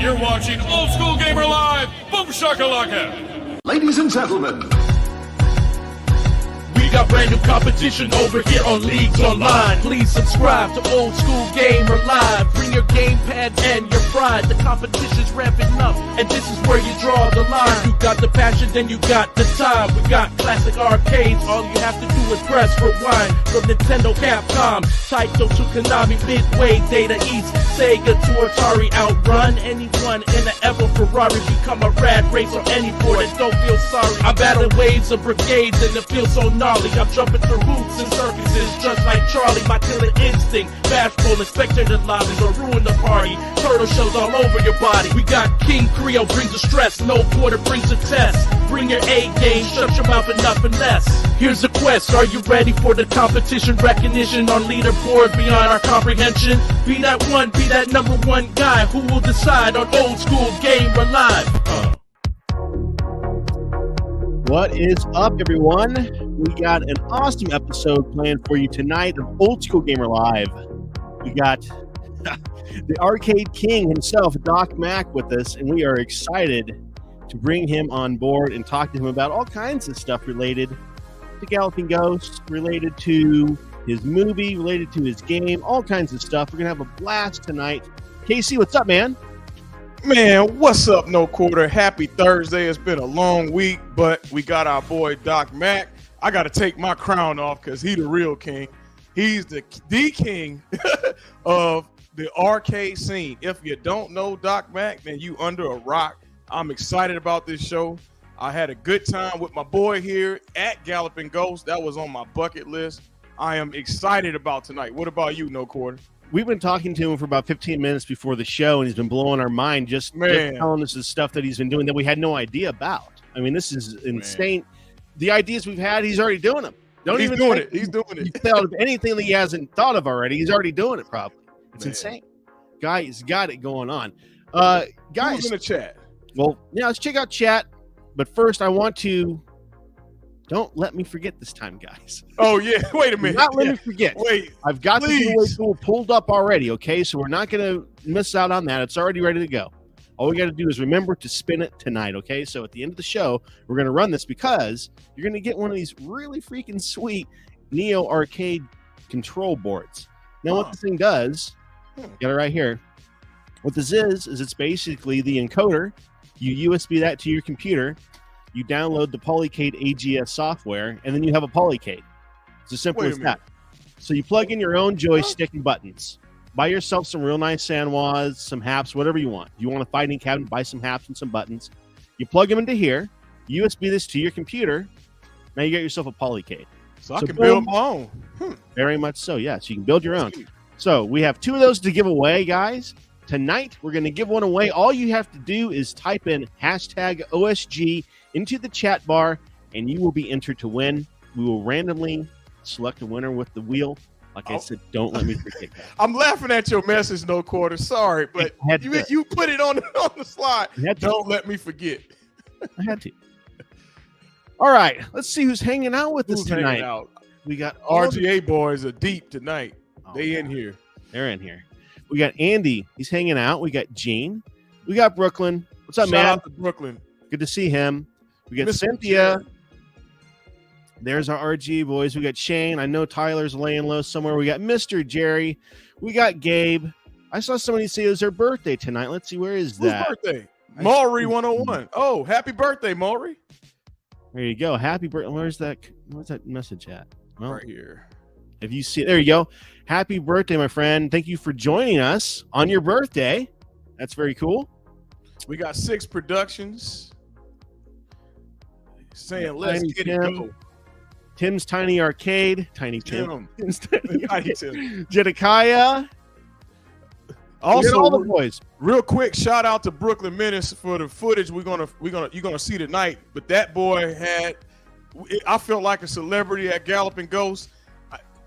You're watching Old School Gamer Live. Boom shakalaka. Ladies and gentlemen, we got brand new competition over here on Leagues Online. Please subscribe to Old School Gamer Live. Bring your gamepad and your pride. The competition's ramping up, and this is where you draw the line. You got the passion, then you got the time. We got classic arcades. All you have to do is press rewind. From Nintendo, Capcom, Taito to Konami, Midway, Data East, Sega to Atari. Outrun anyone in an ever Ferrari. Become a rad racer, any board, and don't feel sorry. I battle waves of brigades, and it feels so gnarly. I'm jumping through hoops and circuses just like Charlie. My killer instinct, bashful and spectator lobbies will ruin the party. Turtle shells all over your body. We got King Creole brings the stress, no quarter brings the test. Bring your A game, shut your mouth and nothing less. Here's the quest, are you ready for the competition? Recognition on leaderboard beyond our comprehension. Be that one, be that number one guy who will decide on Old School Gamer Live. What is up, everyone? We got an awesome episode planned for you tonight of Old School Gamer Live. We got the Arcade King himself, Doc Mack, with us, and we are excited to bring him on board and talk to him about all kinds of stuff related to Galloping Ghost, related to his movie, related to his game, all kinds of stuff. We're going to have a blast tonight. Casey, what's up, man? Man, what's up, No Quarter? Happy Thursday. It's been a long week, but we got our boy Doc Mack. I got to take my crown off because he's the real king. He's the king of the arcade scene. If you don't know Doc Mack, then you under a rock. I'm excited about this show. I had a good time with my boy here at Galloping Ghost. That was on my bucket list. I am excited about tonight. What about you, No Quarter? We've been talking to him for about 15 minutes before the show, and he's been blowing our mind just telling us the stuff that he's been doing that we had no idea about. I mean, this is insane. Man. The ideas we've had, he's already doing them. He's doing it. He's doing it. Thought of anything that he hasn't thought of already, he's already doing it probably. It's insane. Guy's got it going on. Guys, who's in the chat? Well, yeah, let's check out chat. But first, I want to... Don't let me forget this time, guys. Oh, yeah. Wait a minute. Not let me forget. Wait. I've got the giveaway tool pulled up already, okay? So we're not going to miss out on that. It's already ready to go. All we got to do is remember to spin it tonight, okay? So at the end of the show, we're going to run this because you're going to get one of these really freaking sweet Neo Arcade control boards. Now, what this thing does, got it right here. What this is it's basically the encoder. You USB that to your computer. You download the Polycade AGS software, and then you have a Polycade. It's as simple as that. So you plug in your own joystick and buttons. Buy yourself some real nice Sanwas, some haps, whatever you want. If you want a fighting cabinet, buy some haps and some buttons. You plug them into here. USB this to your computer. Now you got yourself a Polycade. So I can build my own. Very much so, yes. You can build your own. So we have 2 of those to give away, guys. Tonight, we're going to give one away. All you have to do is type in hashtag OSG into the chat bar, and you will be entered to win. We will randomly select a winner with the wheel. Like I said, don't let me forget that. I'm laughing at your message, No Quarter. Sorry, but you put it on the slide. Don't let me forget. I had to. All right, let's see who's hanging out with us tonight. We got RGA boys are deep tonight. They in here. They're in here. We got Andy. He's hanging out. We got Gene. We got Brooklyn. What's up, man? Shout out to Brooklyn. Good to see him. We got Cynthia. There's our RG boys. We got Shane. I know Tyler's laying low somewhere. We got Mr. Jerry. We got Gabe. I saw somebody say it was their birthday tonight. Let's see. Where is that? Whose birthday? Maury 101. Oh, happy birthday, Maury. There you go. Happy birthday. Where's that message at? Well, right here. If you see it, there you go. Happy birthday, my friend. Thank you for joining us on your birthday. That's very cool. We got 6 Productions saying, let's get it go. Tim's Tiny Arcade. Tiny Tim. Tiny Tim. Jedekiah. Also, all the boys. Real quick, shout out to Brooklyn Menace for the footage you're gonna see tonight. But that boy I felt like a celebrity at Galloping Ghost.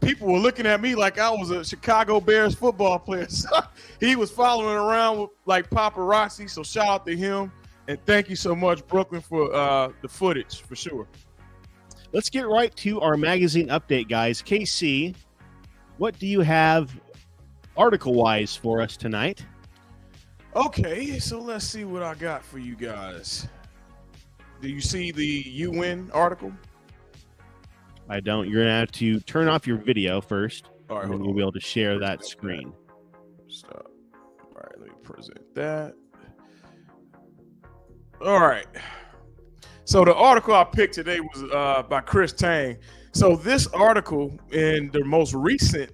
People were looking at me like I was a Chicago Bears football player. So he was following around with like paparazzi. So shout out to him, and thank you so much, Brooklyn, for the footage for sure. Let's get right to our magazine update, guys. KC, what do you have article-wise for us tonight? Okay, so let's see what I got for you guys. Do you see the "You Win" article? I don't. You're gonna have to turn off your video first, All right, and hold then you'll be on. able to share that screen. Stop. All right, let me present that. All right. So the article I picked today was by Chris Tang. So this article in the most recent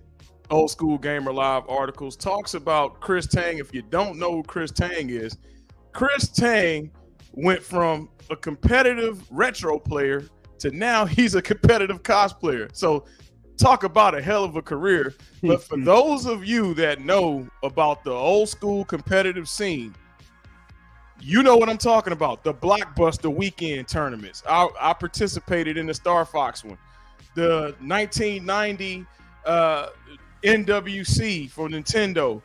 Old School Gamer Live articles talks about Chris Tang. If you don't know who Chris Tang is, Chris Tang went from a competitive retro player to now he's a competitive cosplayer. So talk about a hell of a career. But for those of you that know about the old school competitive scene, you know what I'm talking about. The Blockbuster weekend tournaments. I participated in the Star Fox one. The 1990 NWC for Nintendo.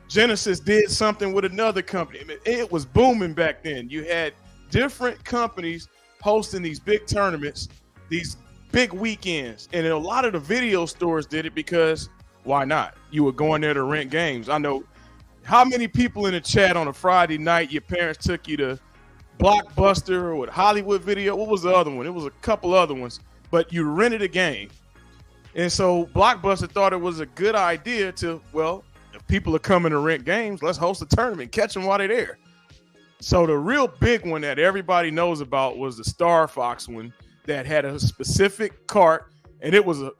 Genesis did something with another company. I mean, it was booming back then. You had different companies hosting these big tournaments, these big weekends. And a lot of the video stores did it because why not? You were going there to rent games. I know how many people in the chat on a Friday night, your parents took you to Blockbuster or with Hollywood Video. What was the other one? It was a couple other ones, but you rented a game. And so Blockbuster thought it was a good idea to, well, if people are coming to rent games, let's host a tournament, catch them while they're there. So the real big one that everybody knows about was the Star Fox one that had a specific cart, and it was a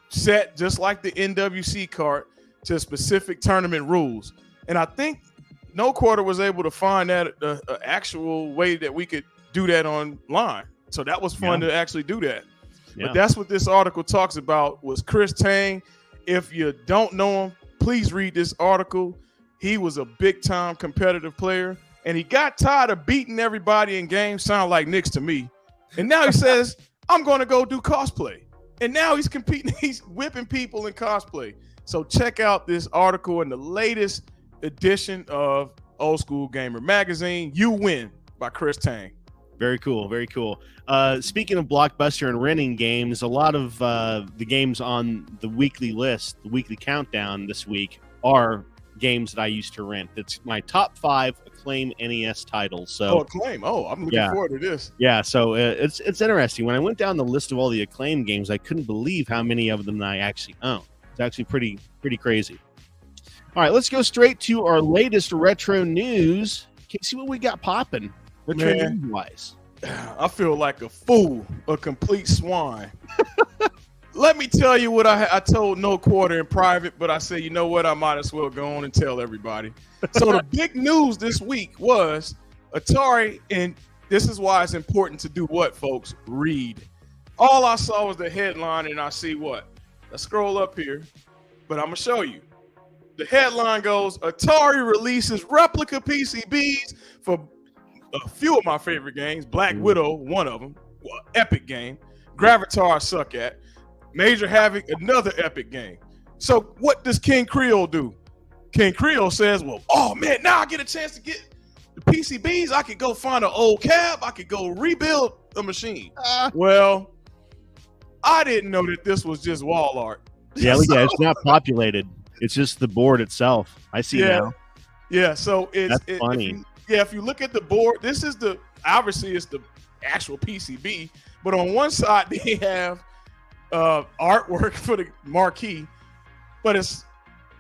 set just like the NWC cart to specific tournament rules. And I think No Quarter was able to find that actual way that we could do that online. So that was fun to actually do that. Yeah. But that's what this article talks about was Chris Tang. If you don't know him, please read this article. He was a big-time competitive player, and he got tired of beating everybody in games. Sound like Knicks to me. And now he says, I'm going to go do cosplay. And now he's competing. He's whipping people in cosplay. So check out this article in the latest edition of Old School Gamer magazine. You Win by Chris Tang. Very cool. Very cool. Speaking of Blockbuster and renting games, a lot of the games on the weekly list, the weekly countdown this week, are games that I used to rent. It's my top 5 Acclaim NES titles. So Acclaim. Oh, I'm looking forward to this. Yeah, so it's interesting. When I went down the list of all the Acclaim games, I couldn't believe how many of them I actually own. It's actually pretty crazy. All right, let's go straight to our latest retro news. Casey, what we got popping retro news wise? I feel like a fool, a complete swine. Let me tell you what I told No Quarter in private, but I said, you know what? I might as well go on and tell everybody. So the big news this week was Atari, and this is why it's important to do what, folks? Read. All I saw was the headline, and I see what? Let's scroll up here, but I'm going to show you. The headline goes, Atari releases replica PCBs for a few of my favorite games. Black Widow, one of them. Well, epic game. Gravatar, I suck at. Major Havoc, another epic game. So what does King Creole do? King Creole says, well, oh man, now I get a chance to get the PCBs. I could go find an old cab. I could go rebuild a machine. Well, I didn't know that this was just wall art. Yeah, look, yeah, it's not populated. It's just the board itself. I see now. Yeah, so it's funny. If you look at the board, this is obviously it's the actual PCB, but on one side they have artwork for the marquee, but it's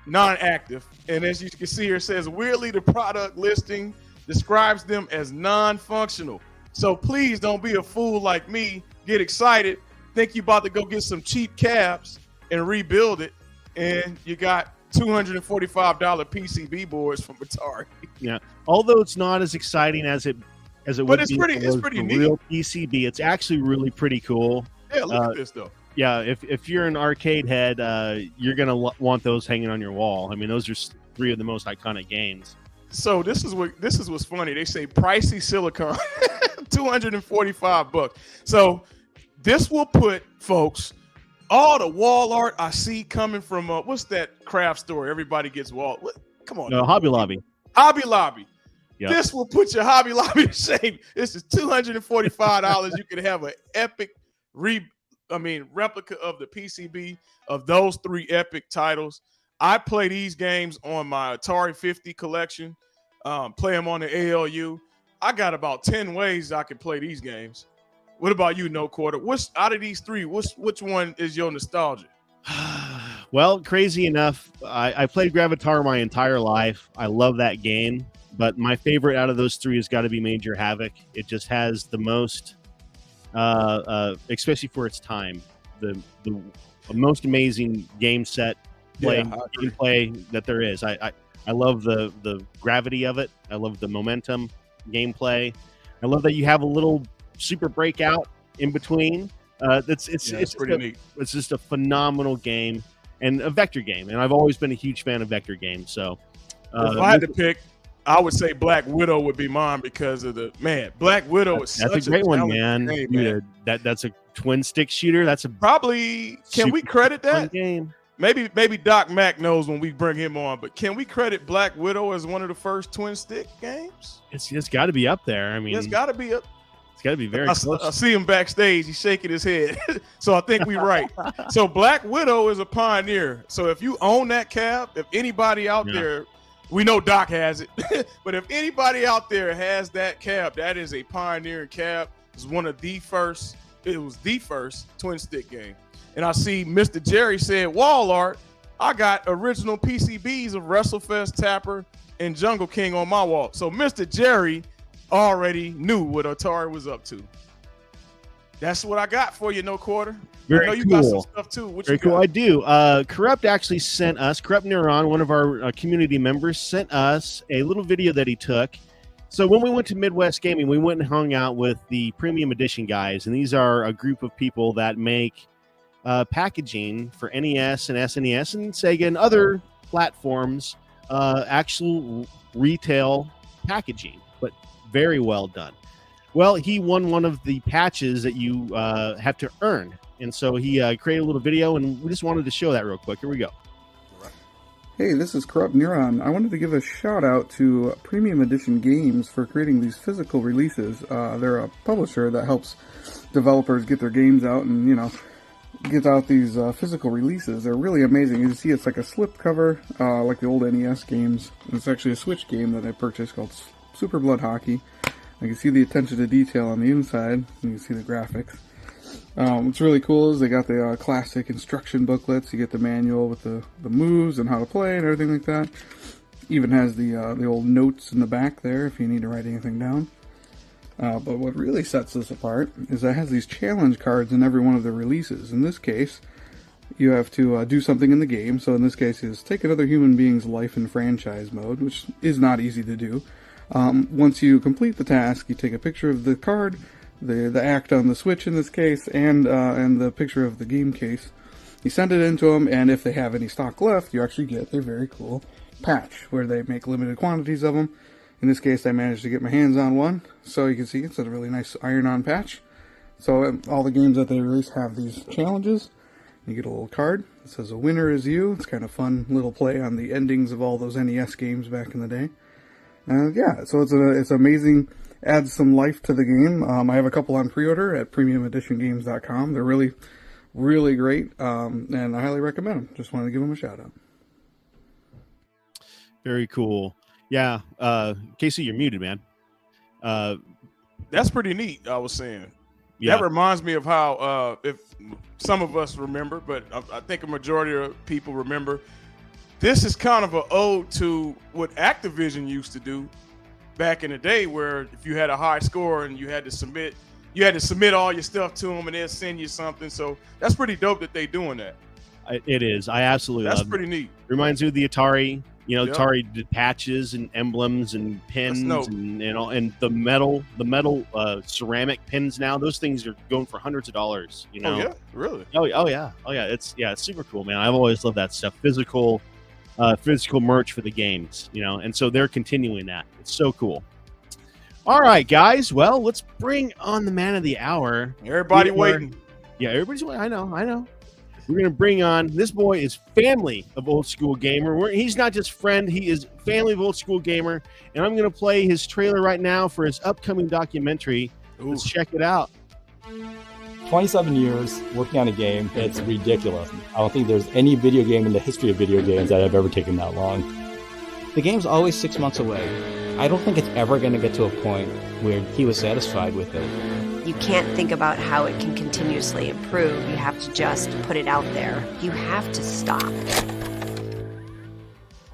non-active. And as you can see here, it says weirdly the product listing describes them as non-functional. So please don't be a fool like me. Get excited, think you about to go get some cheap cabs and rebuild it, and you got $245 PCB boards from Atari. Yeah, although it's not as exciting as it would but it's be. It's pretty neat. Real PCB, it's actually really pretty cool. Yeah, look at this though. Yeah, if you're an arcade head, you're gonna want those hanging on your wall. I mean, those are 3 of the most iconic games. So this is what's funny. They say pricey silicone, $245. So this will put, folks, all the wall art I see coming from what's that craft store? Everybody gets wall. Come on, Hobby Lobby. Hobby Lobby. Yep. This will put your Hobby Lobby in shape. This is $245. You can have an epic replica of the PCB of those 3 epic titles. I play these games on my Atari 50 collection. Play them on the ALU. I got about 10 ways I can play these games. What about you, No Quarter? What's out of these three? Which one is your nostalgia? Well, crazy enough, I played Gravatar my entire life. I love that game, but my favorite out of those three has got to be Major Havoc. It just has the most, especially for its time, the most amazing game set gameplay that there is. I love the gravity of it. I love the momentum gameplay. I love that you have a little super breakout in between. It's pretty neat. It's just a phenomenal game and a vector game, and I've always been a huge fan of vector games. So, if I had to pick, I would say Black Widow would be mine because of Black Widow is that's a great one, man. Game, man. That's a twin stick shooter. That's a probably. Can we credit that game? Maybe Doc Mack knows when we bring him on, but can we credit Black Widow as one of the first twin stick games? It's got to be up there. I mean, it's got to be up. It's got to be very close. I see him backstage. He's shaking his head. So I think we're right. So Black Widow is a pioneer. So if you own that cab, if anybody out there, we know Doc has it, but if anybody out there has that cab, that is a pioneering cab. It's one of the first. It was the first twin stick game. And I see Mr. Jerry said wall art. I got original PCBs of WrestleFest, Tapper, and Jungle King on my wall. So Mr. Jerry already knew what Atari was up to. That's what I got for you, No Quarter. Very I know you cool. got some stuff too. What Very you got? cool. I do. Corrupt actually sent us, Corrupt Neuron, one of our community members, sent us a little video that he took. So when we went to Midwest Gaming, we went and hung out with the Premium Edition guys, and these are a group of people that make packaging for NES and SNES and Sega and other platforms, actual retail packaging, but very well done. Well, he won one of the patches that you have to earn, and so he created a little video, and we just wanted to show that real quick. Here we go. Hey, this is Corrupt Neuron. I wanted to give a shout out to Premium Edition Games for creating these physical releases. They're a publisher that helps developers get their games out and, get out these physical releases. They're really amazing. You can see it's like a slip cover, like the old NES games. It's actually a Switch game that I purchased called Super Blood Hockey. You can see the attention to detail on the inside. You can see the graphics. What's really cool is they got the classic instruction booklets. You get the manual with the moves and how to play and everything like that. Even has the old notes in the back there if you need to write anything down. But what really sets this apart is that it has these challenge cards in every one of the releases. In this case, you have to do something in the game. So in this case is take another human being's life in franchise mode, which is not easy to do. Once you complete the task, you take a picture of the card, the act on the Switch in this case, and the picture of the game case. You send it into them, and if they have any stock left, you actually get a very cool patch where they make limited quantities of them. In this case, I managed to get my hands on one, so you can see it's a really nice iron-on patch. So all the games that they release have these challenges. You get a little card that says, "A winner is you." It's kind of fun little play on the endings of all those NES games back in the day. So it's amazing. Adds some life to the game. I have a couple on pre-order at premiumeditiongames.com. They're really, really great, and I highly recommend them. Just wanted to give them a shout-out. Very cool. Yeah, Casey, you're muted, man. That's pretty neat. I was saying. Yeah. That reminds me of how, if some of us remember, but I think a majority of people remember, this is kind of an ode to what Activision used to do back in the day, where if you had a high score and you had to submit all your stuff to them and they'll send you something. So that's pretty dope that they're doing that. It is. I absolutely love it. That's pretty neat. Reminds me of the Atari. Yep. Atari did patches and emblems and pins and the metal ceramic pins. Now those things are going for hundreds of dollars. Oh yeah, really? Oh yeah. It's super cool, man. I've always loved that stuff. Physical merch for the games, and so they're continuing that. It's so cool. All right, guys. Well, let's bring on the man of the hour. Everybody waiting. Yeah, everybody's waiting. I know. We're going to bring on, this boy is family of Old School Gamer. He's not just friend, he is family of Old School Gamer. And I'm going to play his trailer right now for his upcoming documentary. Ooh. Let's check it out. 27 years working on a game, it's ridiculous. I don't think there's any video game in the history of video games that have ever taken that long. The game's always 6 months away. I don't think it's ever going to get to a point where he was satisfied with it. You can't think about how it can continuously improve. You have to just put it out there. You have to stop.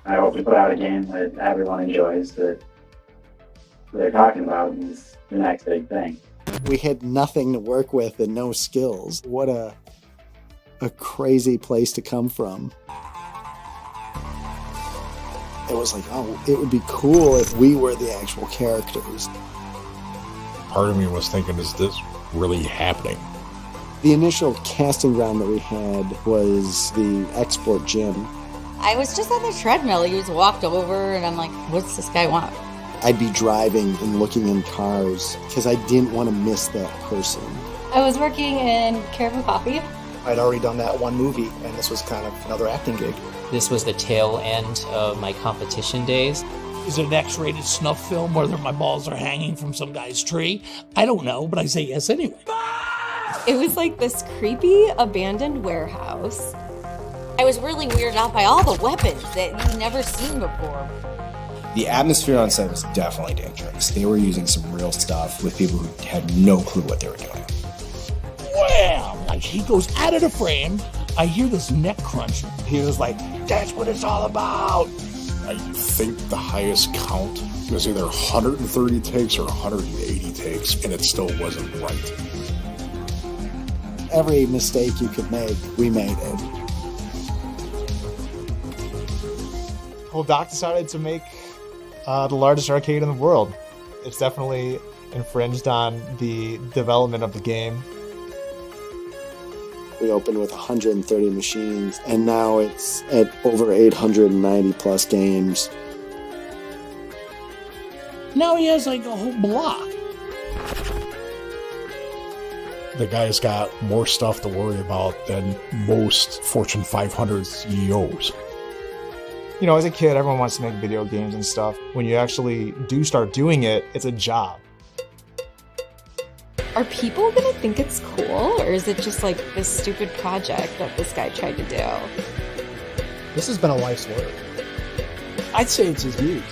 I hope we put out a game that everyone enjoys, that they're talking about is the next big thing. We had nothing to work with and no skills. What a crazy place to come from. It was like, oh, it would be cool if we were the actual characters. Part of me was thinking, is this really happening? The initial casting ground that we had was the export gym. I was just on the treadmill. He just walked over and I'm like, what's this guy want? I'd be driving and looking in cars because I didn't want to miss that person. I was working in Caribou Coffee. I'd already done that one movie, and this was kind of another acting gig. This was the tail end of my competition days. Is it an X-rated snuff film where my balls are hanging from some guy's tree? I don't know, but I say yes anyway. It was like this creepy abandoned warehouse. I was really weirded out by all the weapons that you've never seen before. The atmosphere on set was definitely dangerous. They were using some real stuff with people who had no clue what they were doing. Wham! Like he goes out of the frame. I hear this neck crunching. He was like, that's what it's all about. I think the highest count was either 130 takes or 180 takes, and it still wasn't right. Every mistake you could make, we made it. Well, Doc decided to make the largest arcade in the world. It's definitely infringed on the development of the game. We opened with 130 machines, and now it's at over 890 plus games. Now he has like a whole block. The guy's got more stuff to worry about than most Fortune 500 CEOs. You know, as a kid, everyone wants to make video games and stuff. When you actually do start doing it, it's a job. Are people gonna think it's cool, or is it just like this stupid project that this guy tried to do? This has been a life's work. I'd say it's his views.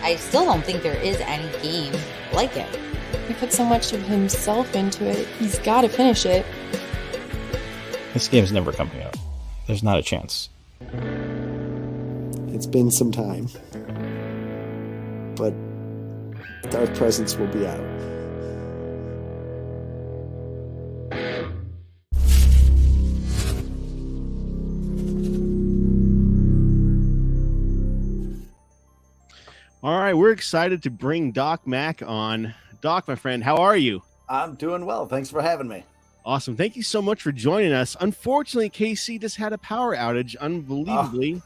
I still don't think there is any game like it. He put so much of himself into it, he's gotta finish it. This game's never coming out. There's not a chance. It's been some time, but Dark Presence will be out. All right, we're excited to bring Doc Mack on. Doc, my friend, how are you? I'm doing well. Thanks for having me. Awesome. Thank you so much for joining us. Unfortunately, KC just had a power outage, unbelievably.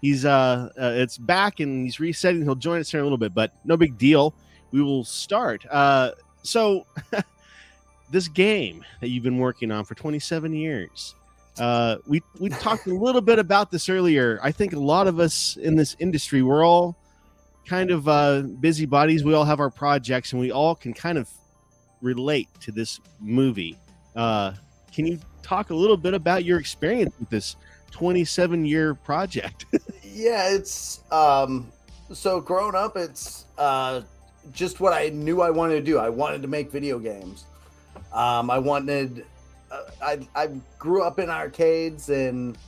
He's it's back and he's resetting. He'll join us here in a little bit, but no big deal. We will start. So this game that you've been working on for 27 years. We talked a little bit about this earlier. I think a lot of us in this industry, we're all kind of busybodies. We all have our projects and we all can kind of relate to this movie. Can you talk a little bit about your experience with this 27-year project? Yeah, it's so growing up, it's just what I knew I wanted to do. I wanted to make video games. I grew up in arcades and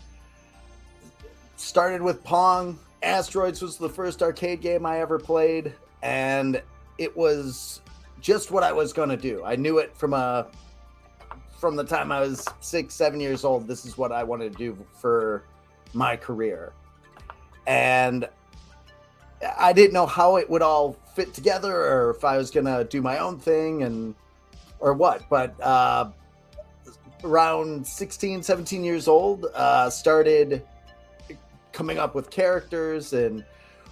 started with Pong. Asteroids was the first arcade game I ever played, and it was just what I was going to do. I knew it from the time I was 6-7 years old. This is what I wanted to do for my career. And I didn't know how it would all fit together or if I was going to do my own thing or what. But around 16, 17 years old, started coming up with characters and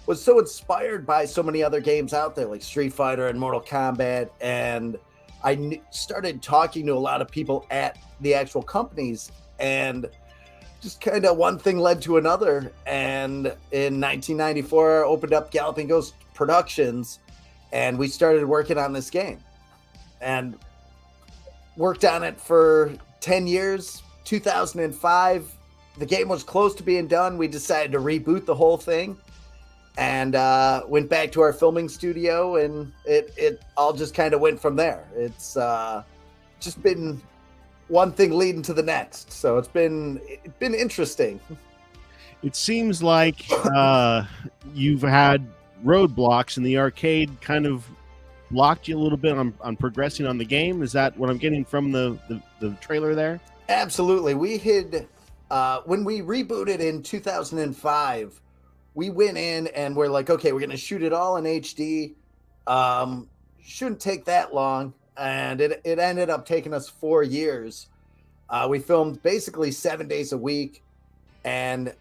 was so inspired by so many other games out there like Street Fighter and Mortal Kombat. And I started talking to a lot of people at the actual companies, and just kind of one thing led to another. And in 1994, I opened up Galloping Ghost Productions, and we started working on this game. And worked on it for 10 years. 2005, the game was close to being done. We decided to reboot the whole thing and went back to our filming studio, and it all just kind of went from there. It's just been one thing leading to the next. So it's been interesting. It seems like you've had roadblocks, and the arcade kind of blocked you a little bit on progressing on the game. Is that what I'm getting from the trailer there? Absolutely. We had when we rebooted in 2005, we went in and we're like, okay, we're going to shoot it all in HD. Shouldn't take that long. And it ended up taking us 4 years. We filmed basically 7 days a week. And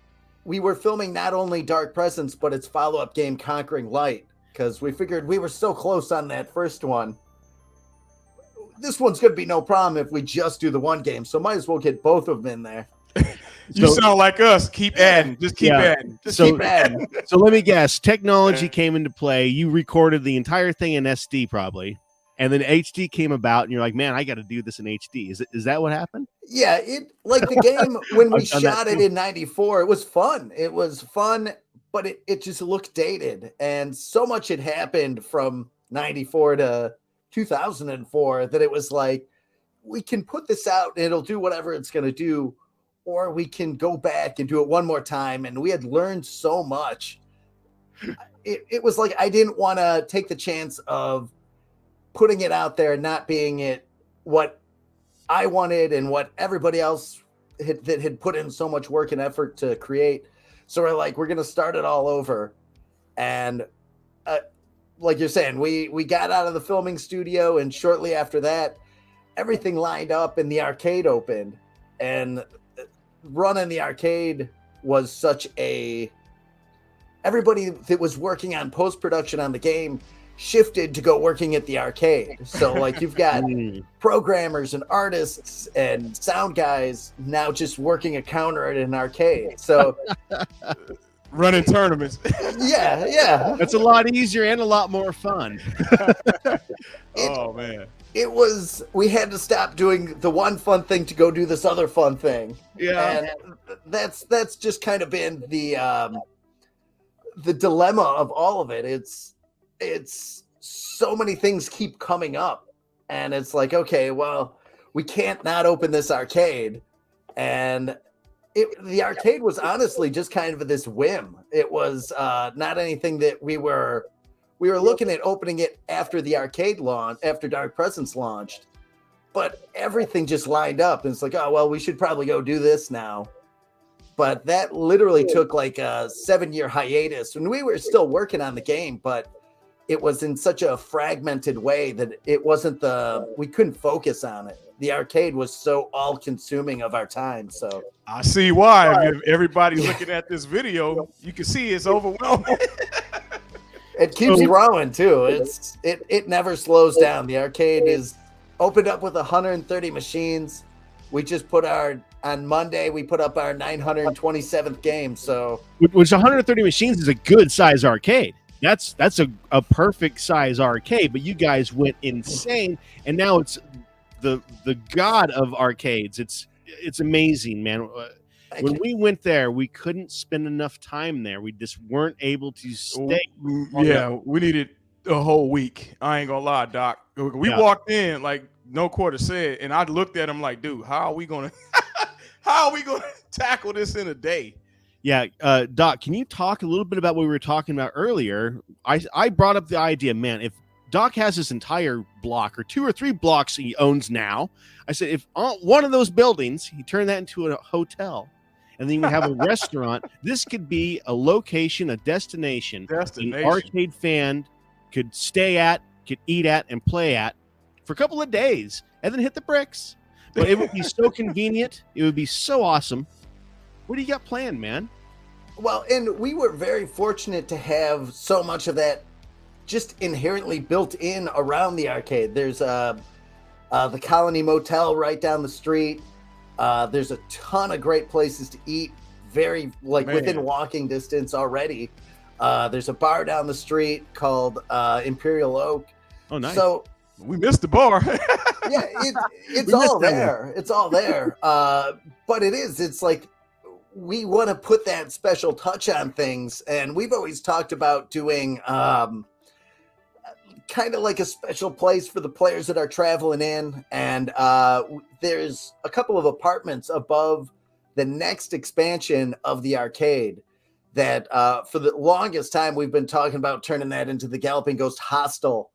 we were filming not only Dark Presence, but its follow-up game, Conquering Light, because we figured we were so close on that first one. This one's going to be no problem if we just do the one game. So might as well get both of them in there. You sound like us. Keep adding. Just keep adding. Just keep adding. So let me guess. Technology came into play. You recorded the entire thing in SD probably. And then HD came about, and you're like, man, I got to do this in HD. Is that what happened? Yeah, it like the game when we shot it in 94, it was fun. It was fun, but it just looked dated. And so much had happened from 94 to 2004 that it was like, we can put this out and it'll do whatever it's going to do, or we can go back and do it one more time. And we had learned so much. It was like, I didn't want to take the chance of putting it out there, not being it what I wanted and what everybody else that had put in so much work and effort to create. So we're like, we're going to start it all over. And like you're saying, we got out of the filming studio, and shortly after that, everything lined up and the arcade opened. And running the arcade was such everybody that was working on post-production on the game shifted to go working at the arcade. So like you've got programmers and artists and sound guys now just working a counter at an arcade. So running tournaments. Yeah. That's a lot easier and a lot more fun. Oh man. We had to stop doing the one fun thing to go do this other fun thing. Yeah. And that's just kind of been the dilemma of all of it. It's so many things keep coming up, and it's like, okay, well, we can't not open this arcade. And the arcade was honestly just kind of this whim. It was not anything that we were looking at opening it after the arcade launch, after Dark Presence launched, but everything just lined up, and it's like, oh, well, we should probably go do this now. But that literally took like a 7-year hiatus when we were still working on the game, but it was in such a fragmented way that it wasn't we couldn't focus on it. The arcade was so all consuming of our time. So I see why. If everybody's looking at this video, you can see it's overwhelming. It keeps growing too. It never slows down. The arcade is opened up with 130 machines. We just on Monday, we put up our 927th game. So which 130 machines is a good size arcade. That's a perfect size arcade, but you guys went insane, and now it's the god of arcades. It's amazing, man. When we went there, we couldn't spend enough time there. We just weren't able to stay. Yeah, we needed a whole week. I ain't gonna lie, Doc. We walked in like No Quarter said, and I looked at him like, dude, how are we gonna tackle this in a day? Yeah, Doc, can you talk a little bit about what we were talking about earlier? I brought up the idea, man, if Doc has this entire block or 2 or 3 blocks he owns now, I said, if one of those buildings, he turned that into a hotel, and then you have a restaurant, this could be a location, a destination. An arcade fan could stay at, could eat at, and play at for a couple of days, and then hit the bricks. But it would be so convenient. It would be so awesome. What do you got planned, man? Well, and we were very fortunate to have so much of that just inherently built in around the arcade. There's the Colony Motel right down the street. There's a ton of great places to eat, within walking distance already. There's a bar down the street called Imperial Oak. Oh, nice. So We missed the bar. Yeah, it's all there. It's all there. But it's like we want to put that special touch on things, and we've always talked about doing kind of like a special place for the players that are traveling in. And there's a couple of apartments above the next expansion of the arcade that for the longest time we've been talking about turning that into the Galloping Ghost hostel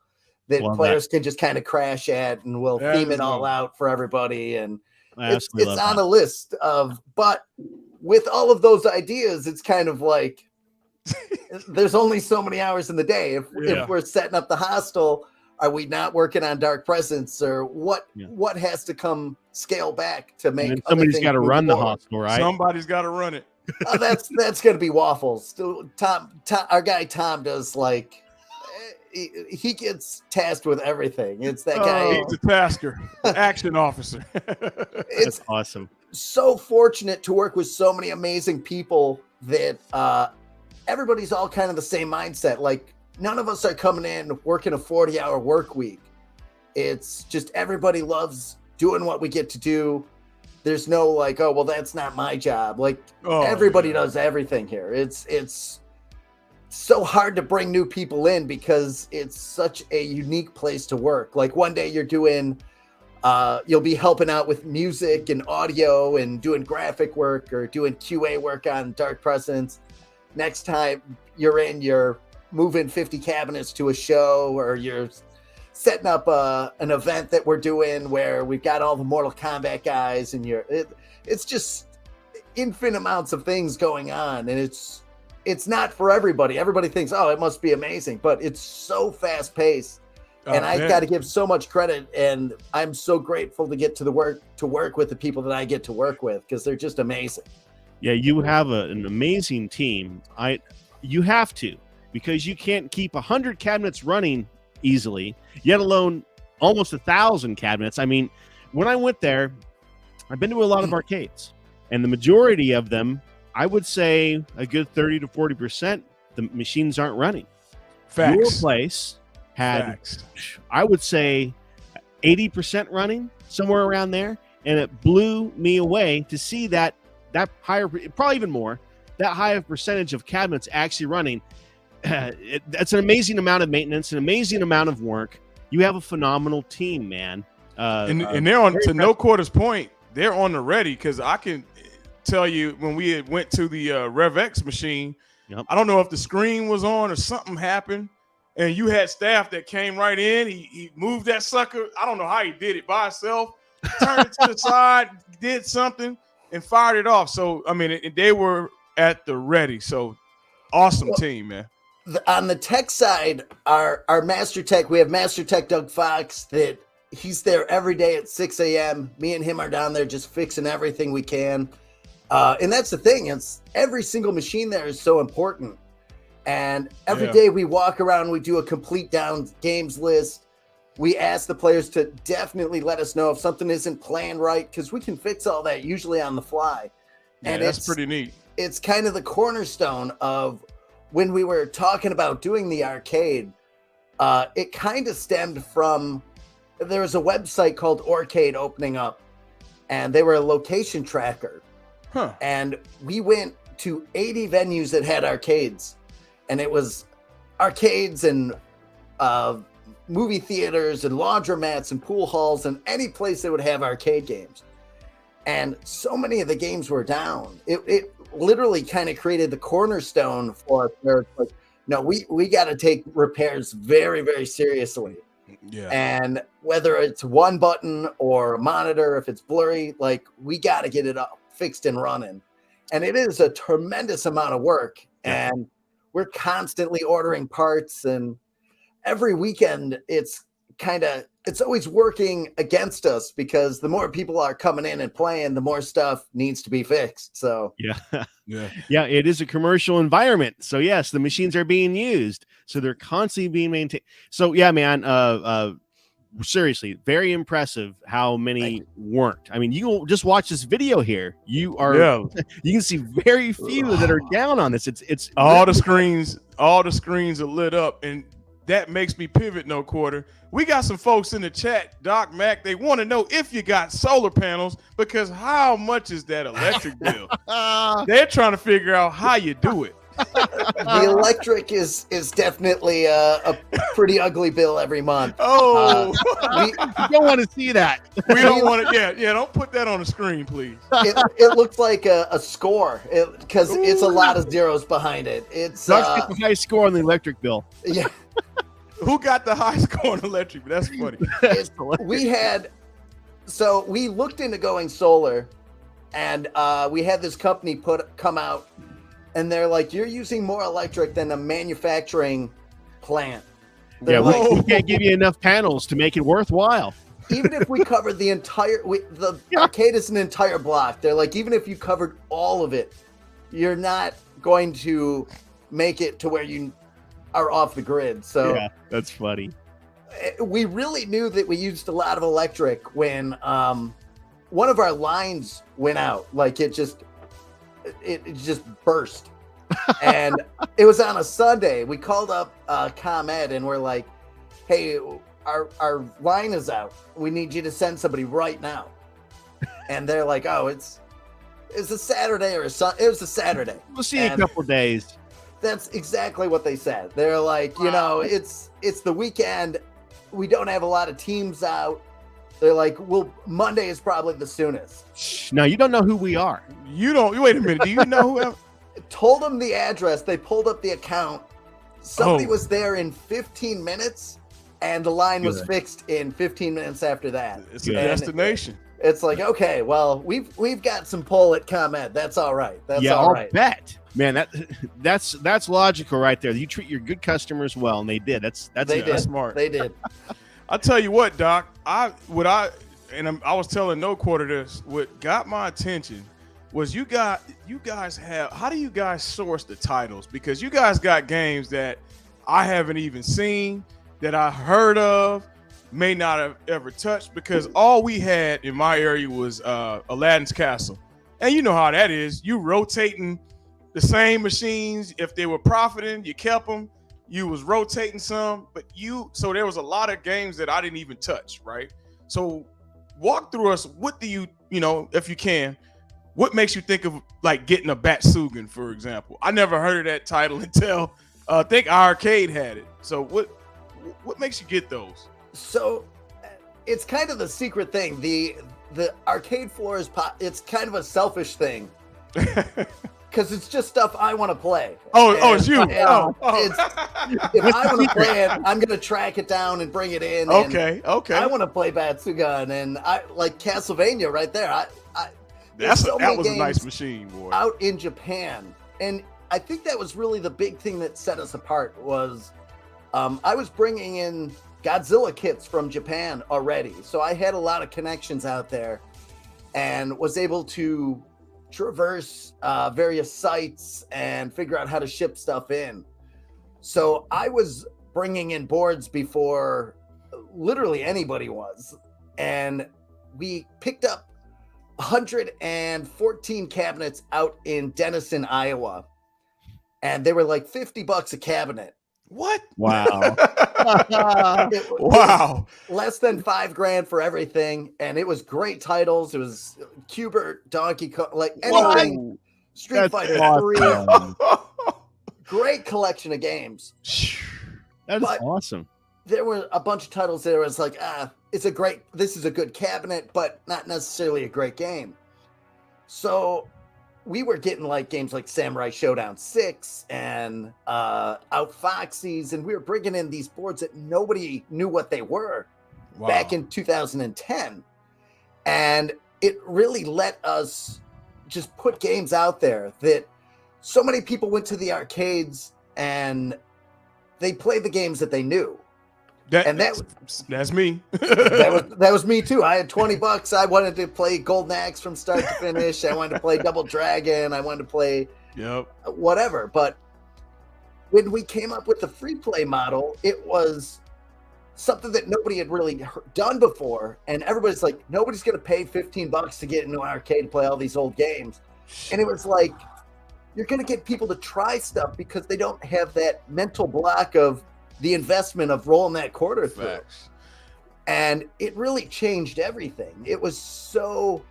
that players can just kind of crash at, and we'll theme it all out for everybody. And it's on a list of, but with all of those ideas, it's kind of like there's only so many hours in the day. If we're setting up the hostel, are we not working on Dark Presence, or what has to come scale back to make? And somebody's got to run the hostel, right? Somebody's got to run it. That's going to be Waffles. Tom, our guy Tom does like. He gets tasked with everything. It's that guy. He's the tasker, the action officer. It's awesome. So fortunate to work with so many amazing people that everybody's all kind of the same mindset. Like none of us are coming in working a 40-hour work week. It's just everybody loves doing what we get to do. There's no like, oh, well, that's not my job. Like everybody does everything here. It's so hard to bring new people in because it's such a unique place to work. Like one day you're doing, you'll be helping out with music and audio and doing graphic work or doing QA work on Dark Presence. Next time you're moving 50 cabinets to a show, or you're setting up an event that we're doing where we've got all the Mortal Kombat guys, and it's just infinite amounts of things going on. And it's not for everybody. Everybody thinks, oh, it must be amazing, but it's so fast paced. And I got to give so much credit, and I'm so grateful to get to work with the people that I get to work with, because they're just amazing. Yeah, you have an amazing team. You have to, because you can't keep 100 cabinets running easily, yet alone almost 1,000 cabinets. I mean, when I went there, I've been to a lot of arcades, and the majority of them, I would say a good 30 to 40%, the machines aren't running. Facts. Your place had, I would say, 80% running, somewhere around there, and it blew me away to see that higher, probably even more, that high of percentage of cabinets actually running. That's an amazing amount of maintenance, an amazing amount of work. You have a phenomenal team, man. And they're on, to No Quarter's point, they're on the ready, because I can tell you when we went to the RevX machine, I don't know if the screen was on or something happened, and you had staff that came right in. He moved that sucker. I don't know how he did it by himself. Turned it to the side, did something, and fired it off. So I mean, they were at the ready. So awesome team, man. On the tech side, our Master Tech, we have Master Tech Doug Fox, that he's there every day at 6 a.m. Me and him are down there just fixing everything we can. And that's the thing. It's every single machine there is so important. And every day we walk around, we do a complete down games list. We ask the players to definitely let us know if something isn't playing right, because we can fix all that usually on the fly. Yeah, and that's pretty neat. It's kind of the cornerstone of when we were talking about doing the arcade. It kind of stemmed from, there was a website called Orcade opening up, and they were a location tracker. And we went to 80 venues that had arcades, and it was arcades and movie theaters and laundromats and pool halls and any place that would have arcade games. And so many of the games were down. It literally kind of created the cornerstone for us. Like, no, we got to take repairs very, very seriously. Yeah. And whether it's one button or a monitor, if it's blurry, like, we got to get it up, fixed and running. And it is a tremendous amount of work. And we're constantly ordering parts, and every weekend it's always working against us, because the more people are coming in and playing, the more stuff needs to be fixed. So yeah, it is a commercial environment. So yes, the machines are being used, so they're constantly being maintained. So yeah, man, seriously, very impressive how many worked. I mean, you will just watch this video here. You can see very few that are down on this. It's all the screens are lit up, and that makes me pivot, no quarter. We got some folks in the chat, Doc Mack. They want to know if you got solar panels, because how much is that electric bill? They're trying to figure out how you do it. The electric is definitely a pretty ugly bill every month. Oh, you don't want to see that. We don't want to. Yeah. Don't put that on the screen, please. It looks like a score because it's a lot of zeros behind it. It's Doug's got the high score on the electric bill. Yeah. Who got the high score on electric? That's funny. We looked into going solar, and we had this company come out. And they're like, you're using more electric than a manufacturing plant. Yeah, we can't give you enough panels to make it worthwhile. Even if we covered the arcade is an entire block. They're like, even if you covered all of it, you're not going to make it to where you are off the grid. So yeah, that's funny. We really knew that we used a lot of electric when one of our lines went out. Like it just burst. And it was on a Sunday. We called up ComEd and we're like, hey, our line is out. We need you to send somebody right now. And they're like, oh, it's a Saturday or a Sunday. It was a Saturday. We'll see you in a couple of days. That's exactly what they said. They're like, it's the weekend. We don't have a lot of teams out. They're like, well, Monday is probably the soonest. No, you don't know who we are. You don't. Wait a minute. Do you know who? Told them the address. They pulled up the account. Somebody was there in 15 minutes, and the line was fixed in 15 minutes after that. It's a destination. It's like, okay, well, we've got some pull at ComEd. That's all right. That's all right. I'll bet. Man, that's logical right there. You treat your good customers well, and they did. That's smart. They did. I'll tell you what, Doc. I was telling No Quarter this. What got my attention was you guys have. How do you guys source the titles? Because you guys got games that I haven't even seen, that I heard of, may not have ever touched. Because all we had in my area was Aladdin's Castle, and you know how that is. You rotating the same machines. If they were profiting, you kept them. You was rotating some, so there was a lot of games that I didn't even touch, right? So walk through us. What do you if you can, what makes you think of like getting a Batsugan, for example? I never heard of that title until I think Arcade had it. So what makes you get those? So it's kind of the secret thing. The arcade floor it's kind of a selfish thing. Because it's just stuff I want to play. It's you. If I want to play it, I'm going to track it down and bring it in. Okay. I want to play Batsugan, and I like Castlevania right there. That was a nice machine, boy. Out in Japan, and I think that was really the big thing that set us apart. Was I was bringing in Godzilla kits from Japan already, so I had a lot of connections out there, and was able to traverse various sites and figure out how to ship stuff in. So I was bringing in boards before literally anybody was, and we picked up 114 cabinets out in Denison, Iowa, and they were like $50 a cabinet. What? Wow. Wow. Less than $5,000 for everything. And it was great titles. It was Cubert, Donkey Kong, like anything. Street Fighter 3. Great collection of games. That is awesome. There were a bunch of titles that was like, this is a good cabinet, but not necessarily a great game. So we were getting like games like Samurai Showdown 6 and Outfoxies, and we were bringing in these boards that nobody knew what they were back in 2010. And it really let us just put games out there that so many people went to the arcades and they played the games that they knew. That's me. that was me too. I had $20. I wanted to play Golden Axe from start to finish. I wanted to play Double Dragon. I wanted to play whatever. But when we came up with the free play model, it was something that nobody had really done before. And everybody's like, nobody's going to pay $15 to get into an arcade to play all these old games. And it was like, you're going to get people to try stuff because they don't have that mental block of, the investment of rolling that quarter through. Facts. And it really changed everything. It was so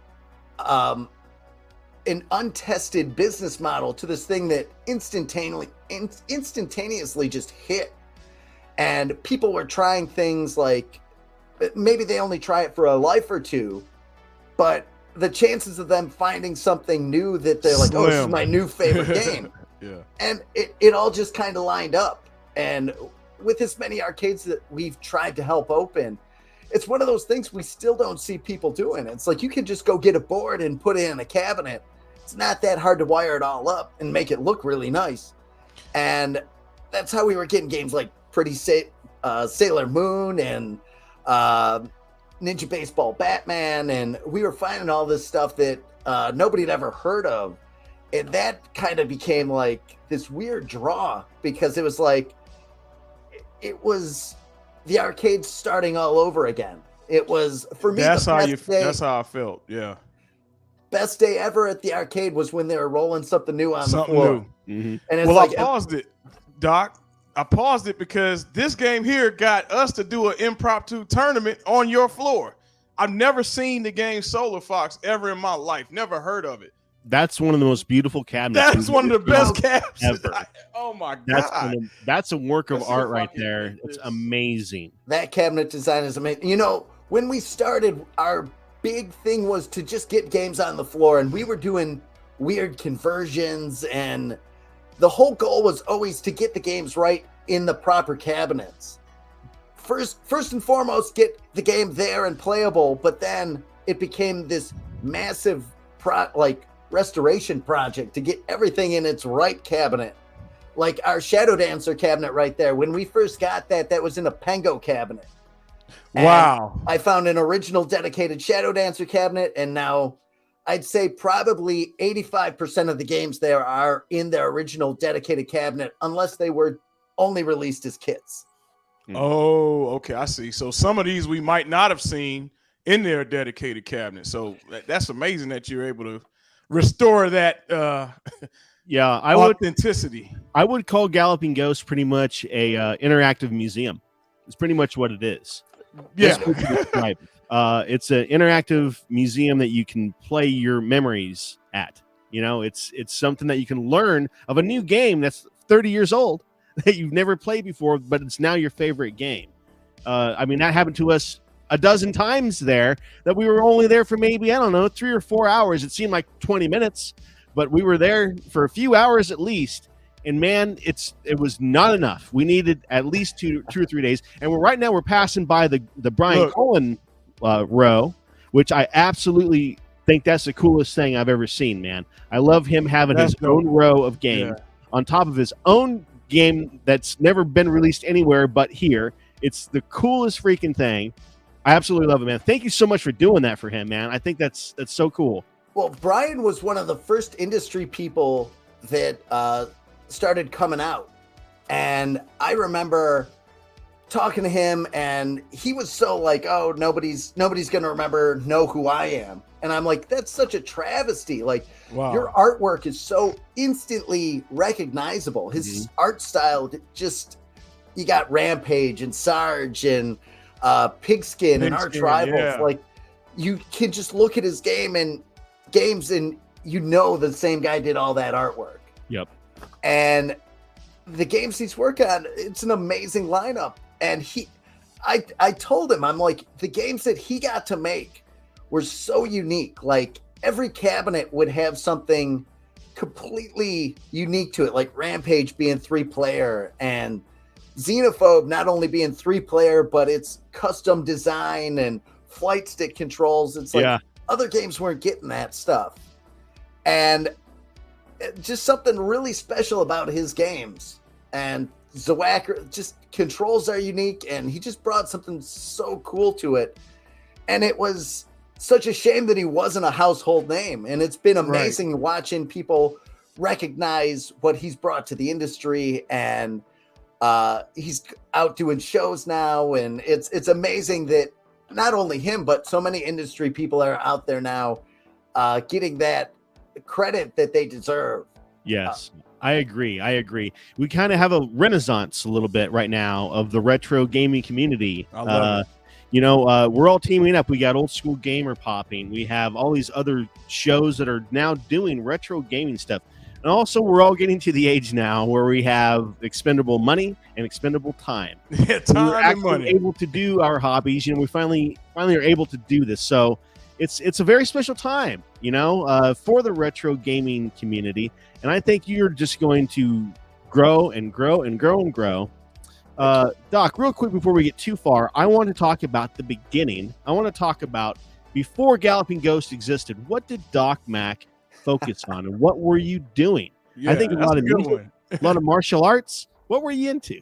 an untested business model to this thing that instantaneously just hit. And people were trying things like, maybe they only try it for a life or two, but the chances of them finding something new that they're like, oh, this is my new favorite game. Yeah. And it all just kind of lined up. And with as many arcades that we've tried to help open, it's one of those things we still don't see people doing. It's like you can just go get a board and put it in a cabinet. It's not that hard to wire it all up and make it look really nice. And that's how we were getting games like Sailor Moon and Ninja Baseball Batman, and we were finding all this stuff that nobody had ever heard of. And that kind of became like this weird draw, because it was like, it was the arcade starting all over again. It was, for me, that's how I felt. Yeah. Best day ever at the arcade was when they were rolling something new on the floor. New. And it's well, like, I paused it, Doc. I paused it because this game here got us to do an impromptu tournament on your floor. I've never seen the game Solar Fox ever in my life. Never heard of it. That's one of the most beautiful cabinets. That's one of the best cabinets ever. Oh my God. That's a work of art right there. It's amazing. That cabinet design is amazing. You know, when we started, our big thing was to just get games on the floor, and we were doing weird conversions, and the whole goal was always to get the games right in the proper cabinets. First and foremost, get the game there and playable, but then it became this massive restoration project to get everything in its right cabinet. Like our Shadow Dancer cabinet right there. When we first got that was in a Pengo cabinet. Wow. And I found an original dedicated Shadow Dancer cabinet, and now I'd say probably 85% of the games there are in their original dedicated cabinet, unless they were only released as kits. Oh, okay. I see. So some of these we might not have seen in their dedicated cabinet. So that's amazing that you're able to restore that authenticity. I would call Galloping Ghost pretty much a interactive museum. It's pretty much what it is. Yeah. It's an interactive museum that you can play your memories at. You know, it's something that you can learn of a new game that's 30 years old that you've never played before, but it's now your favorite game. I mean, that happened to us a dozen times there, that we were only there for maybe, I don't know, 3 or 4 hours. It seemed like 20 minutes, but we were there for a few hours at least. And man, it was not enough. We needed at least 2 or 3 days. And right now we're passing by the Brian Cullen row, which I absolutely think that's the coolest thing I've ever seen, man. I love him having his own row of games on top of his own game that's never been released anywhere but here. It's the coolest freaking thing. I absolutely love it, man. Thank you so much for doing that for him, man. I think that's so cool. Well, Brian was one of the first industry people that started coming out. And I remember talking to him, and he was so like, oh, nobody's going to know who I am. And I'm like, that's such a travesty. Like, wow. Your artwork is so instantly recognizable. His art style, just, you got Rampage and Sarge and Pigskin and Arch Rivals. Yeah. Like, you can just look at his games and you know the same guy did all that artwork. Yep. And the games he's working on, it's an amazing lineup. And I told him, I'm like, the games that he got to make were so unique. Like, every cabinet would have something completely unique to it, like Rampage being 3-player and Xenophobe not only being 3-player, but it's custom design and flight stick controls. It's like other games weren't getting that stuff. And just something really special about his games. And Zawak, just controls are unique, and he just brought something so cool to it. And it was such a shame that he wasn't a household name. And it's been amazing watching people recognize what he's brought to the industry. And he's out doing shows now. And it's amazing that not only him, but so many industry people are out there now getting that credit that they deserve. Yes. I agree. We kind of have a renaissance a little bit right now of the retro gaming community. I love it. We're all teaming up. We got Old School Gamer popping. We have all these other shows that are now doing retro gaming stuff. And also, we're all getting to the age now where we have expendable money and expendable time. Yeah, we're time and actually money. able to do our hobbies. We finally are able to do this. So it's a very special time, for the retro gaming community. And I think you're just going to grow and grow and grow and grow. Doc, real quick before we get too far, I want to talk about the beginning. I want to talk about before Galloping Ghost existed. What did Doc Mack focus on, and what were you doing? Yeah, I think a that's lot a of good music, one. a lot of martial arts. What were you into?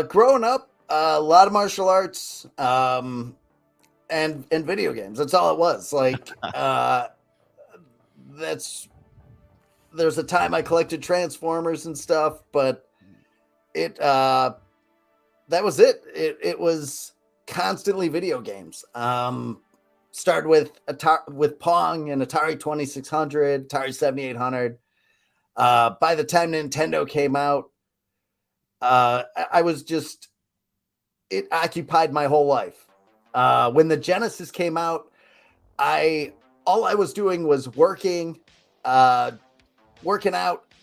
Growing up, a lot of martial arts, and video games. That's all it was. Like, there's a time I collected Transformers and stuff, but that was it. It was constantly video games. Started with Pong and Atari 2600, Atari 7800. By the time Nintendo came out, it occupied my whole life. When the Genesis came out, all I was doing was working out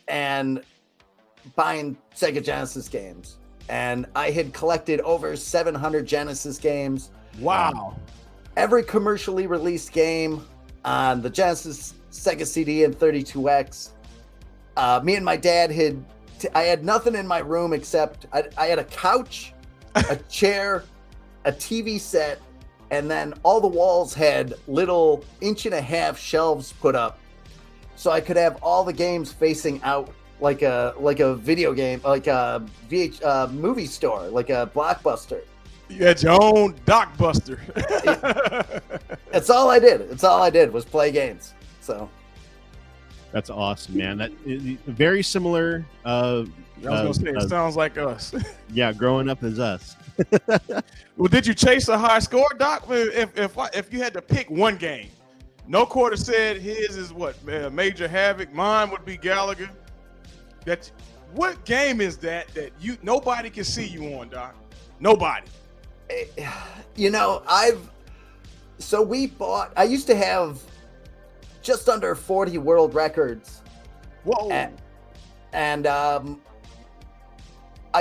and buying Sega Genesis games. And I had collected over 700 Genesis games. Wow. Every commercially released game on the Genesis, Sega CD, and 32X. Me and my dad I had nothing in my room except I had a couch, a chair, a TV set, and then all the walls had little 1.5-inch shelves put up, so I could have all the games facing out like a video game, like a movie store, like a Blockbuster. You had your own Docbuster. That's all I did. It's all I did was play games. So that's awesome, man. That is very similar. I was gonna say it sounds like us. Yeah, growing up as us. Well, did you chase a high score, Doc? If you had to pick one game, No Quarter said his is what? Major Havoc. Mine would be Gallagher. What game is that nobody can see you on, Doc? Nobody. I used to have just under 40 world records. Whoa. And I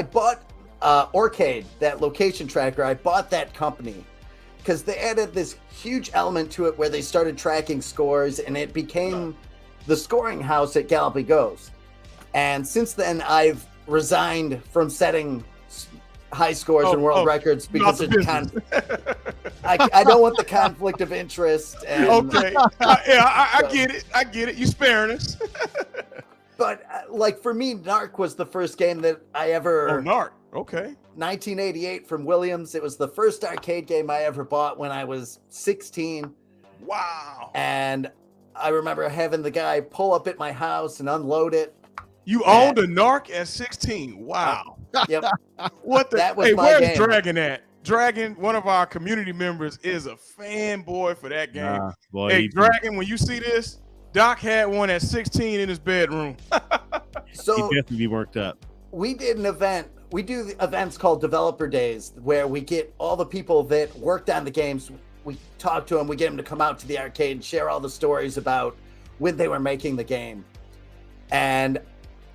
bought Orcade, that location tracker. I bought that company because they added this huge element to it where they started tracking scores, and it became the scoring house at Galloping Ghost. And since then, I've resigned from setting high scores and world records because I don't want the conflict of interest. And, okay. I get it. I get it. You sparing us. But for me, Narc was the first game that I ever. Oh, Narc. Okay. 1988 from Williams. It was the first arcade game I ever bought when I was 16. Wow. And I remember having the guy pull up at my house and unload it. You owned a Narc at 16. Wow. Yep. What the? That was hey, my where's game. Dragon at? Dragon, one of our community members, is a fanboy for that game. Hey, Dragon, when you see this, Doc had one at 16 in his bedroom. So he'd definitely be worked up. We did an event. We do the events called Developer Days, where we get all the people that worked on the games. We talk to them. We get them to come out to the arcade and share all the stories about when they were making the game. And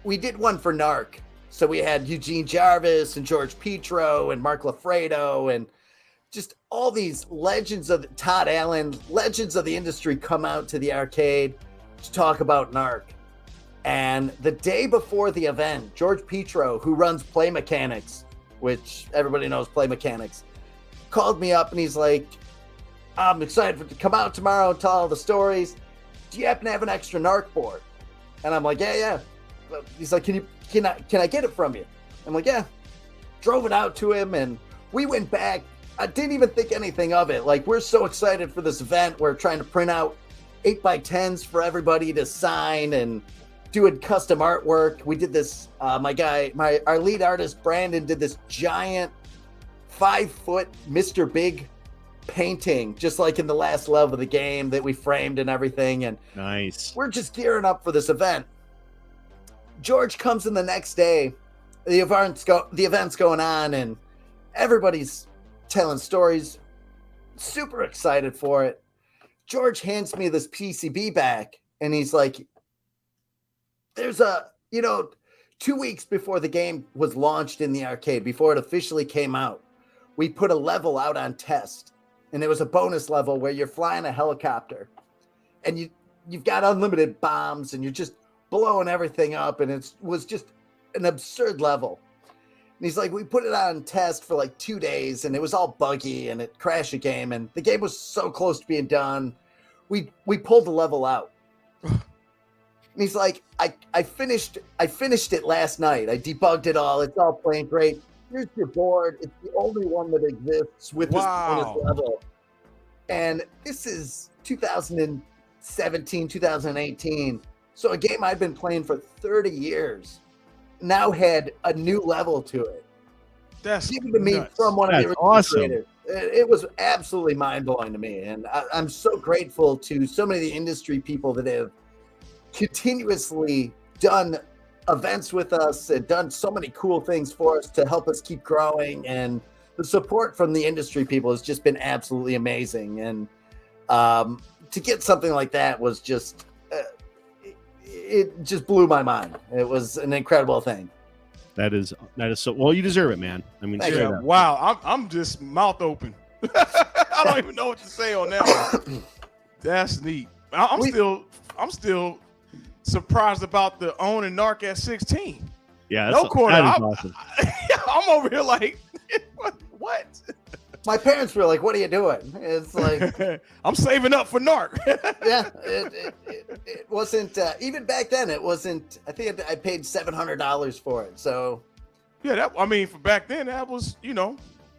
we did one for Narc. So we had Eugene Jarvis and George Petro and Mark Lafredo and just all these legends of Todd Allen, legends of the industry come out to the arcade to talk about Narc. And the day before the event, George Petro, who runs Play Mechanics, which everybody knows Play Mechanics, called me up and he's like, I'm excited to come out tomorrow and tell all the stories. Do you happen to have an extra Narc board? And I'm like, yeah. He's like, can I get it from you? I'm like, yeah. Drove it out to him and we went back. I didn't even think anything of it. Like, we're so excited for this event. We're trying to print out 8x10s for everybody to sign and doing custom artwork. We did this, our lead artist, Brandon, did this giant 5-foot Mr. Big painting, just like in the last level of the game that we framed and everything. And nice. We're just gearing up for this event. George comes in the next day. The event's going on, and everybody's telling stories. Super excited for it. George hands me this PCB back, and he's like, there's 2 weeks before the game was launched in the arcade, before it officially came out, we put a level out on test, and it was a bonus level where you're flying a helicopter, and you've got unlimited bombs, and you're just blowing everything up, and it was just an absurd level. And he's like, we put it on test for like 2 days, and it was all buggy, and it crashed the game, and the game was so close to being done. We pulled the level out. And he's like, I finished it last night. I debugged it all. It's all playing great. Here's your board. It's the only one that exists with this bonus level. And this is 2017, 2018. So a game I've been playing for 30 years now had a new level to it. That's given to me from one of the original creators. It was absolutely mind-blowing to me. And I'm so grateful to so many of the industry people that have continuously done events with us and done so many cool things for us to help us keep growing. And the support from the industry people has just been absolutely amazing. And to get something like that was just, it just blew my mind. It was an incredible thing. That is so well. You deserve it, man. I mean, yeah, wow. I'm just mouth open. I don't even know what to say on that one. That's neat. I'm still surprised about the own and narc at 16. Yeah, no quarter. That is awesome. I'm over here like, what? My parents were like, "What are you doing?" It's like I'm saving up for narc. Yeah, it wasn't even back then. It wasn't. I think I paid $700 for it. So yeah, for back then that was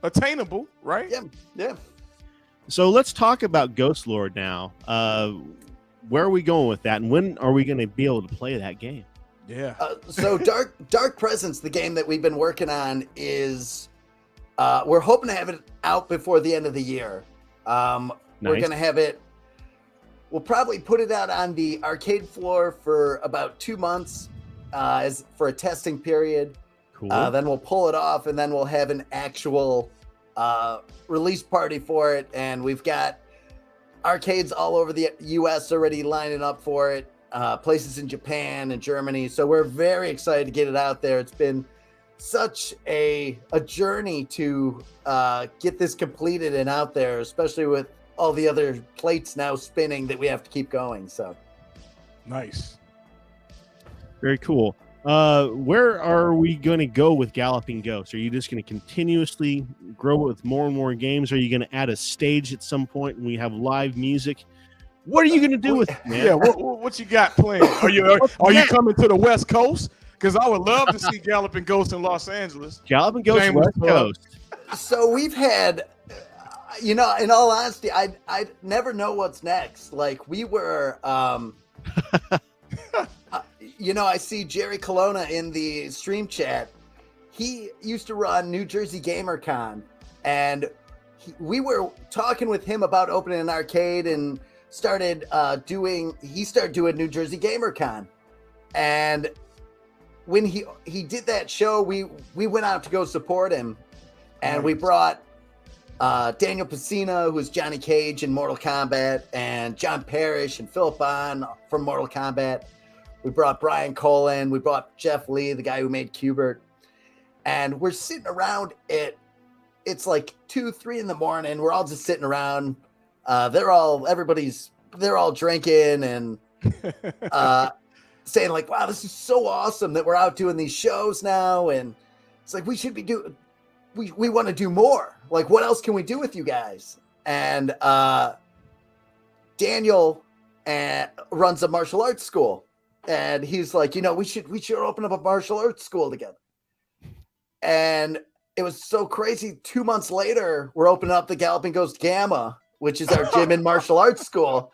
attainable, right? Yeah. So let's talk about Ghost Lord now. Where are we going with that, and when are we going to be able to play that game? Yeah. So Dark Presence, the game that we've been working on, is we're hoping to have it out before the end of the year. We're going to have it. We'll probably put it out on the arcade floor for about 2 months as for a testing period. Cool. Then we'll pull it off, and then we'll have an actual release party for it. And we've got arcades all over the U.S. already lining up for it. Places in Japan and Germany. So we're very excited to get it out there. It's been such a journey to get this completed and out there, especially with all the other plates now spinning that we have to keep going. So nice. Very cool. Where are we going to go with Galloping Ghost? Are you just going to continuously grow with more and more games? Are you going to add a stage at some point when we have live music? What are you going to do with it, man? Yeah, what you got planned? Are you coming to the West Coast? Because I would love to see Galloping Ghost in Los Angeles. Galloping Ghost West Coast. So we've had, in all honesty, I never know what's next. Like we were, I see Jerry Colonna in the stream chat. He used to run New Jersey GamerCon, and we were talking with him about opening an arcade and started doing New Jersey GamerCon. And when he did that show, we went out to go support him, and we brought Daniel Pacina, who's Johnny Cage in Mortal Kombat, and John Parrish and Philip Bond from Mortal Kombat. We brought Brian Colin. We brought Jeff Lee, the guy who made Qbert. And we're sitting around it's like 2-3 in the morning. We're all just sitting around. They're all drinking and saying like, wow, this is so awesome that we're out doing these shows now. And it's like, we want to do more. Like, what else can we do with you guys? And Daniel runs a martial arts school. And he's like, we should open up a martial arts school together. And it was so crazy. 2 months later, we're opening up the Galloping Ghost Gamma, which is our gym and martial arts school.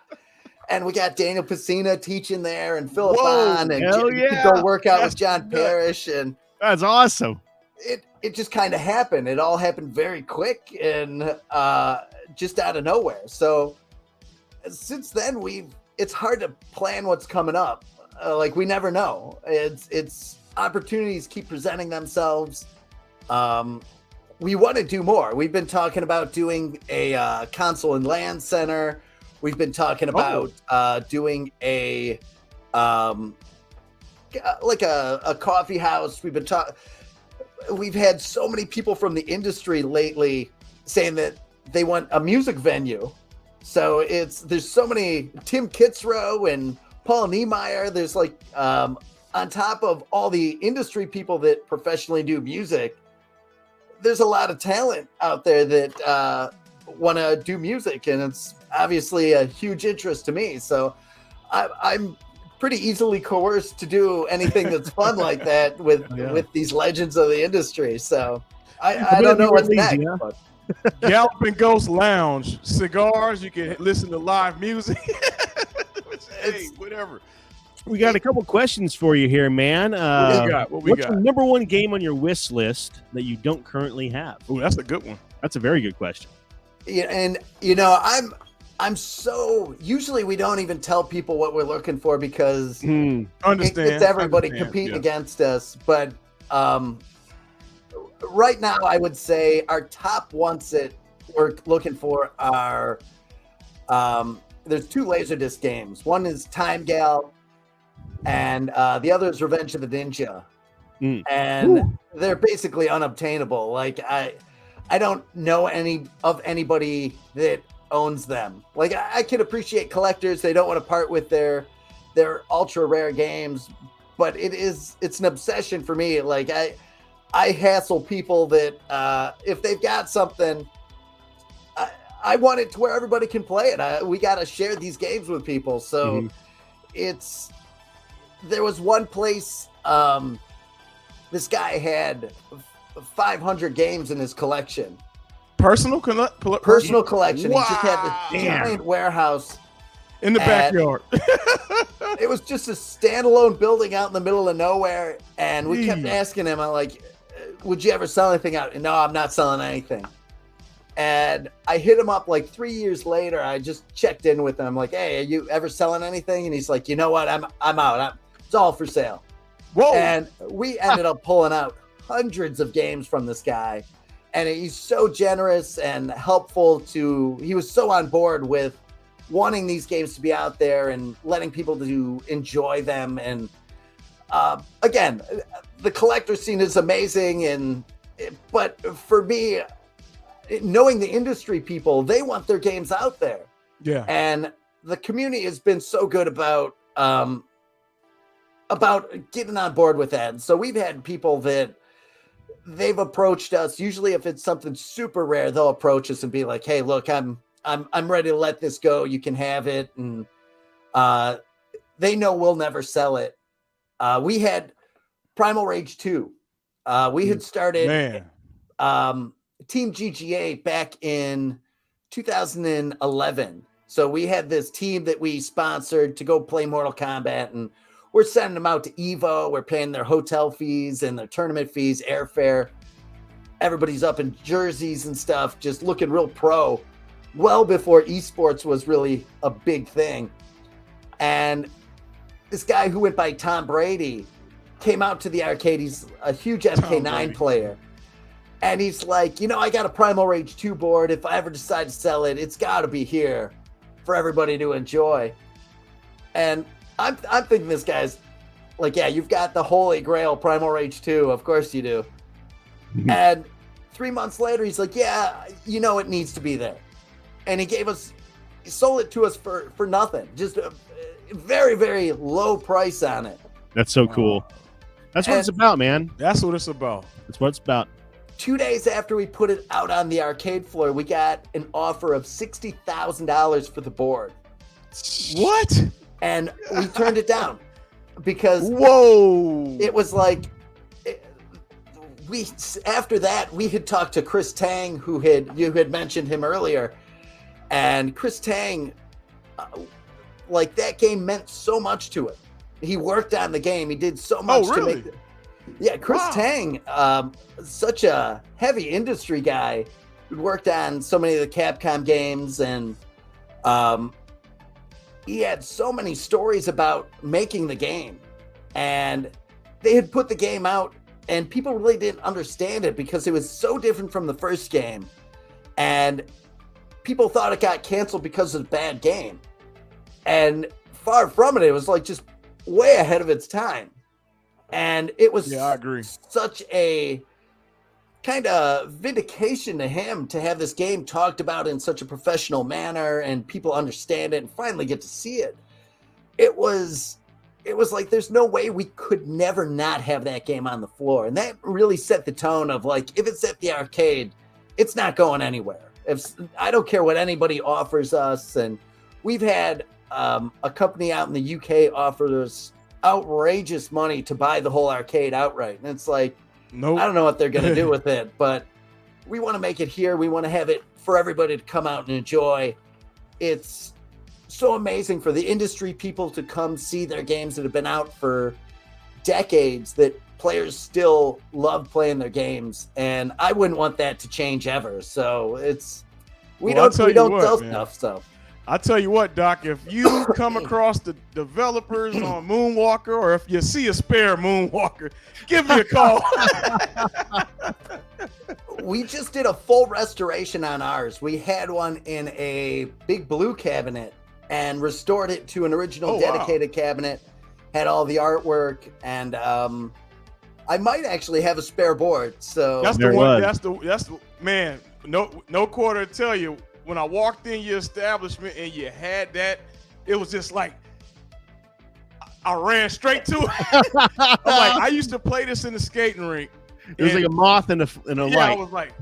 And we got Daniel Pacina teaching there, and Philip Bond, and go work out with John Parrish. And that's awesome. It just kind of happened. It all happened very quick and just out of nowhere. So since then, it's hard to plan what's coming up. like we never know. It's opportunities keep presenting themselves. We want to do more. We've been talking about doing a console and LAN center. We've been talking about doing a like a coffee house. We've had so many people from the industry lately saying that they want a music venue. So there's so many Tim Kitzrow and Paul Niemeyer. There's like on top of all the industry people that professionally do music, there's a lot of talent out there that want to do music, and it's obviously a huge interest to me. So I'm pretty easily coerced to do anything that's fun like that with these legends of the industry. So I don't know what's next. But. Galloping Ghost Lounge, cigars. You can listen to live music. Hey, whatever. We got a couple questions for you here, man. What we what's got? your number one game on your wish list that you don't currently have? Oh, that's a good one. That's a very good question. Yeah, and I'm so usually we don't even tell people what we're looking for because it's everybody competing against us. But right now, I would say our top ones that we're looking for are there's two Laserdisc games. One is Time Gal, and the other is Revenge of the Ninja. And they're basically unobtainable. Like I don't know anybody that owns them. Like I can appreciate collectors; they don't want to part with their ultra rare games, but it's an obsession for me. Like I hassle people that if they've got something, I want it to where everybody can play it. We got to share these games with people. So there was one place, this guy had 500 games in his collection. Personal collection. Wow. He just had this giant warehouse in the backyard. It was just a standalone building out in the middle of nowhere. And we kept asking him, I'm like, would you ever sell anything out? No, I'm not selling anything. And I hit him up like 3 years later. I just checked in with him. I'm like, hey, are you ever selling anything? And he's like, you know what? I'm out. It's all for sale. Whoa. And we ended up pulling out hundreds of games from this guy. And he's so generous and helpful he was so on board with wanting these games to be out there and letting people to enjoy them. And again, the collector scene is amazing. But for me, knowing the industry people, they want their games out there. Yeah. And the community has been so good about getting on board with that. And so we've had people that they've approached us. Usually if it's something super rare, they'll approach us and be like, hey, look, I'm ready to let this go. You can have it. And they know we'll never sell it. We had Primal Rage 2. We had started Team GGA back in 2011. So we had this team that we sponsored to go play Mortal Kombat, and we're sending them out to Evo. We're paying their hotel fees and their tournament fees, airfare. Everybody's up in jerseys and stuff, just looking real pro, well before esports was really a big thing. And this guy who went by Tom Brady came out to the arcade. He's a huge MK9 player. And he's like, I got a Primal Rage 2 board. If I ever decide to sell it, it's got to be here for everybody to enjoy. And I'm thinking this guy's like, yeah, you've got the holy grail Primal Rage 2. Of course you do. And 3 months later, he's like, yeah, it needs to be there. And he sold it to us for nothing. Just a very, very low price on it. That's so cool. That's what it's about, man. That's what it's about. That's what it's about. 2 days after we put it out on the arcade floor, we got an offer of $60,000 for the board. What? And we turned it down because it was like after that we had talked to Chris Tang, you had mentioned him earlier, and Chris Tang, like that game meant so much to him. He worked on the game. He did so much to make it. Yeah, Chris Tang, such a heavy industry guy who worked on so many of the Capcom games, and he had so many stories about making the game, and they had put the game out and people really didn't understand it because it was so different from the first game, and people thought it got canceled because of a bad game. And far from it, it was like just way ahead of its time. And it was I agree. Such a kind of vindication to him to have this game talked about in such a professional manner and people understand it and finally get to see it. It was like there's no way we could never not have that game on the floor. And that really set the tone of like, if it's at the arcade, it's not going anywhere. I don't care what anybody offers us. And we've had a company out in the UK offer us outrageous money to buy the whole arcade outright. And it's like, nope. I don't know what they're going to do with it, but we want to make it here. We want to have it for everybody to come out and enjoy. It's so amazing for the industry people to come see their games that have been out for decades, that players still love playing their games. And I wouldn't want that to change ever. So we don't sell stuff. So I tell you what, Doc, if you come across the developers on Moonwalker, or if you see a spare Moonwalker, give me a call. We just did a full restoration on ours. We had one in a big blue cabinet and restored it to an original dedicated cabinet, had all the artwork, and I might actually have a spare board. So that's the one. That's the man. No quarter to tell you. When I walked in your establishment and you had that, it was just like I ran straight to it. I'm like, I used to play this in the skating rink. It was like a moth in a light. I was like,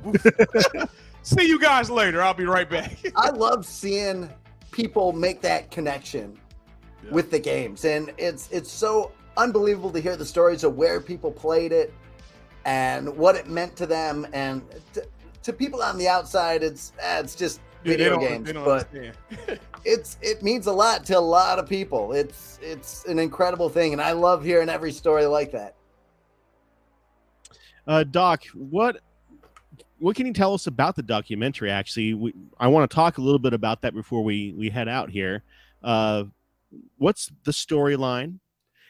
see you guys later. I'll be right back. I love seeing people make that connection with the games, and it's so unbelievable to hear the stories of where people played it and what it meant to them. And to people on the outside, it's just video games, but it means a lot to a lot of people. It's an incredible thing, and I love hearing every story like that. Doc, what can you tell us about the documentary? Actually, I want to talk a little bit about that before we head out here. What's the storyline?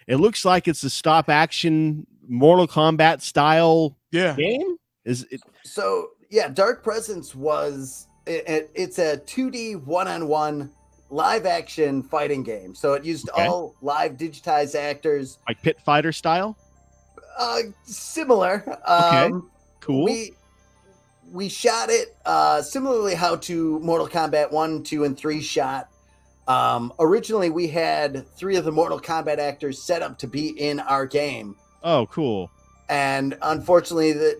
It looks like it's a stop action Mortal Kombat style game. Is it? So yeah, Dark Presence was it's a 2D one-on-one live action fighting game. So it used all live digitized actors, like Pit Fighter style. Similar. Cool. We shot it similarly how to Mortal Kombat 1, 2, and 3 shot. Originally, we had 3 of the Mortal Kombat actors set up to be in our game. Oh, cool. And unfortunately, the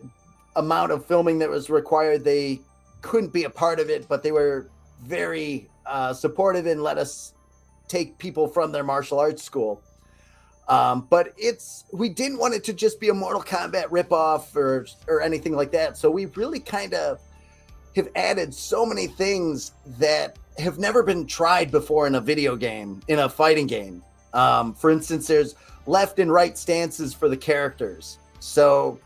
amount of filming that was required, they couldn't be a part of it, but they were very supportive and let us take people from their martial arts school. But we didn't want it to just be a Mortal Kombat ripoff or anything like that. So we really kind of have added so many things that have never been tried before in a video game, in a fighting game. For instance, there's left and right stances for the characters. So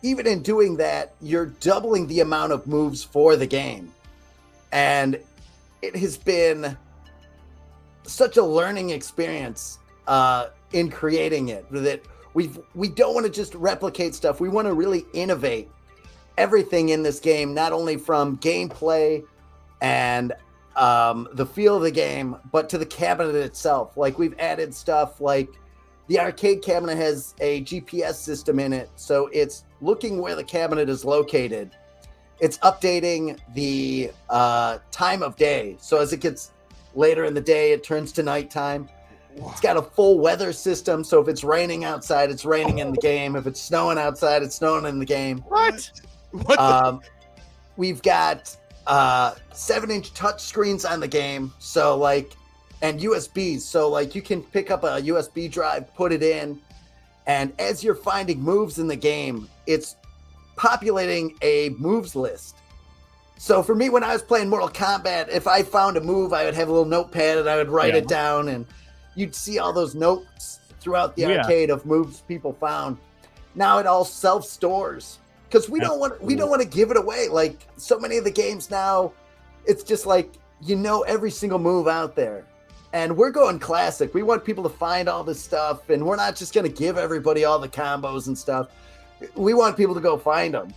even in doing that, you're doubling the amount of moves for the game. And it has been such a learning experience in creating it, that we don't want to just replicate stuff. We want to really innovate everything in this game, not only from gameplay and the feel of the game, but to the cabinet itself. Like, we've added stuff like the arcade cabinet has a GPS system in it, so it's looking where the cabinet is located. It's updating the time of day. So as it gets later in the day, it turns to nighttime. It's got a full weather system, so if it's raining outside, it's raining in the game. If it's snowing outside, it's snowing in the game. What? We've got 7-inch touch screens on the game, so and USBs, so you can pick up a USB drive, put it in, and as you're finding moves in the game, it's populating a moves list. So for me, when I was playing Mortal Kombat, if I found a move, I would have a little notepad and I would write it down, and you'd see all those notes throughout the arcade of moves people found. Now it all self-stores, because we don't want to give it away. Like so many of the games now, it's just every single move out there. And we're going classic. We want people to find all this stuff, and we're not just going to give everybody all the combos and stuff. We want people to go find them.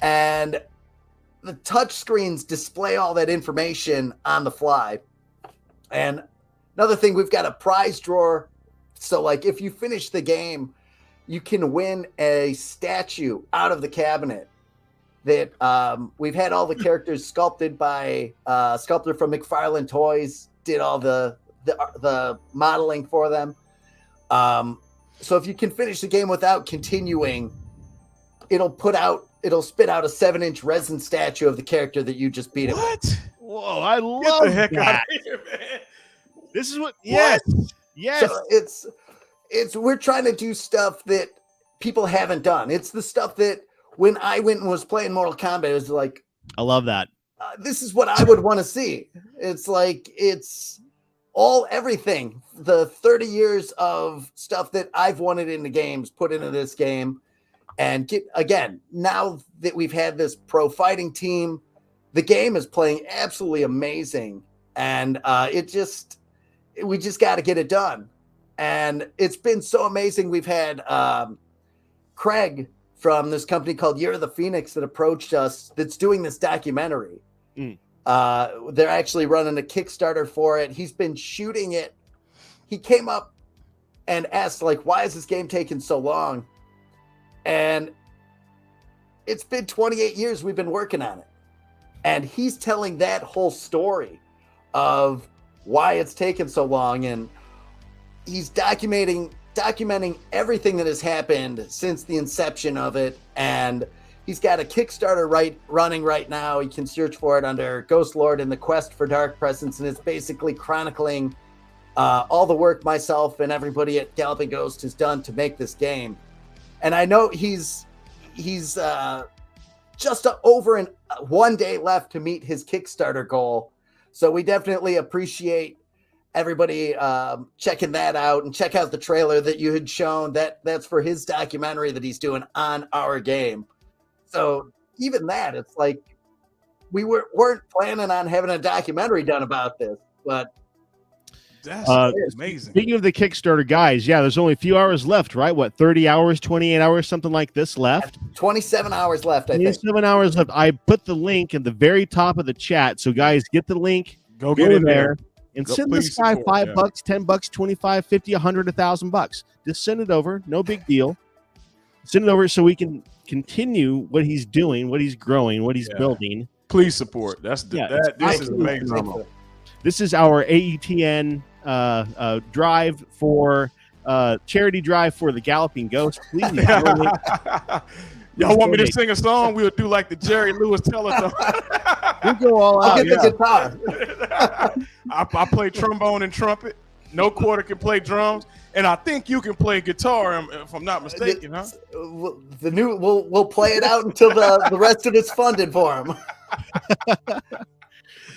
And the touch screens display all that information on the fly. And another thing, we've got a prize drawer. So, like, if you finish the game, you can win a statue out of the cabinet that we've had all the characters sculpted by a sculptor from McFarlane Toys, did all the modeling for them. So if you can finish the game without continuing, it'll spit out a 7-inch resin statue of the character that you just beat. What? Whoa, I love Get the heck that. out of here, man. This is what. Yes, yes. So it's we're trying to do stuff that people haven't done. It's the stuff that when I went and was playing Mortal Kombat, it was like, I love that. This is what I would want to see. It's like, it's everything. The 30 years of stuff that I've wanted in the games put into this game. And now that we've had this pro fighting team, the game is playing absolutely amazing. And we just got to get it done. And it's been so amazing. We've had Craig from this company called Year of the Phoenix that approached us, that's doing this documentary. They're actually running a Kickstarter for it. He's been shooting it. He came up and asked, like, why is this game taking so long? And it's been 28 years we've been working on it. And he's telling that whole story of why it's taken so long. And he's documenting everything that has happened since the inception of it. And he's got a Kickstarter running right now. You can search for it under Ghost Lord and the Quest for Dark Presence. And it's basically chronicling all the work myself and everybody at Galloping Ghost has done to make this game. And I know he's just over 1 day left to meet his Kickstarter goal. So we definitely appreciate everybody checking that out, and check out the trailer that you had shown. That's for his documentary that he's doing on our game. So even that, it's like we weren't planning on having a documentary done about this, but that's amazing. Speaking of the Kickstarter, guys, there's only a few hours left, right? What, 30 hours, 28 hours, something like this left? 27 hours left, I think. 27 hours left. I put the link at the very top of the chat. So, guys, get the link. Go get in there. And send this guy $5, $10, $25, $50, $100, $1,000. Just send it over. No big deal. Send it over so we can continue what he's doing, what he's growing, what he's building. Please support. This is amazing. This is our AETN drive for charity drive for the Galloping Ghost. Please. Y'all want me to sing a song? We'll do like the Jerry Lewis telethon. We'll go all out. I'll get the guitar. I play trombone and trumpet. No Quarter can play drums, and I think you can play guitar, if I'm not mistaken, huh? We'll play it out until the rest of it's funded for him.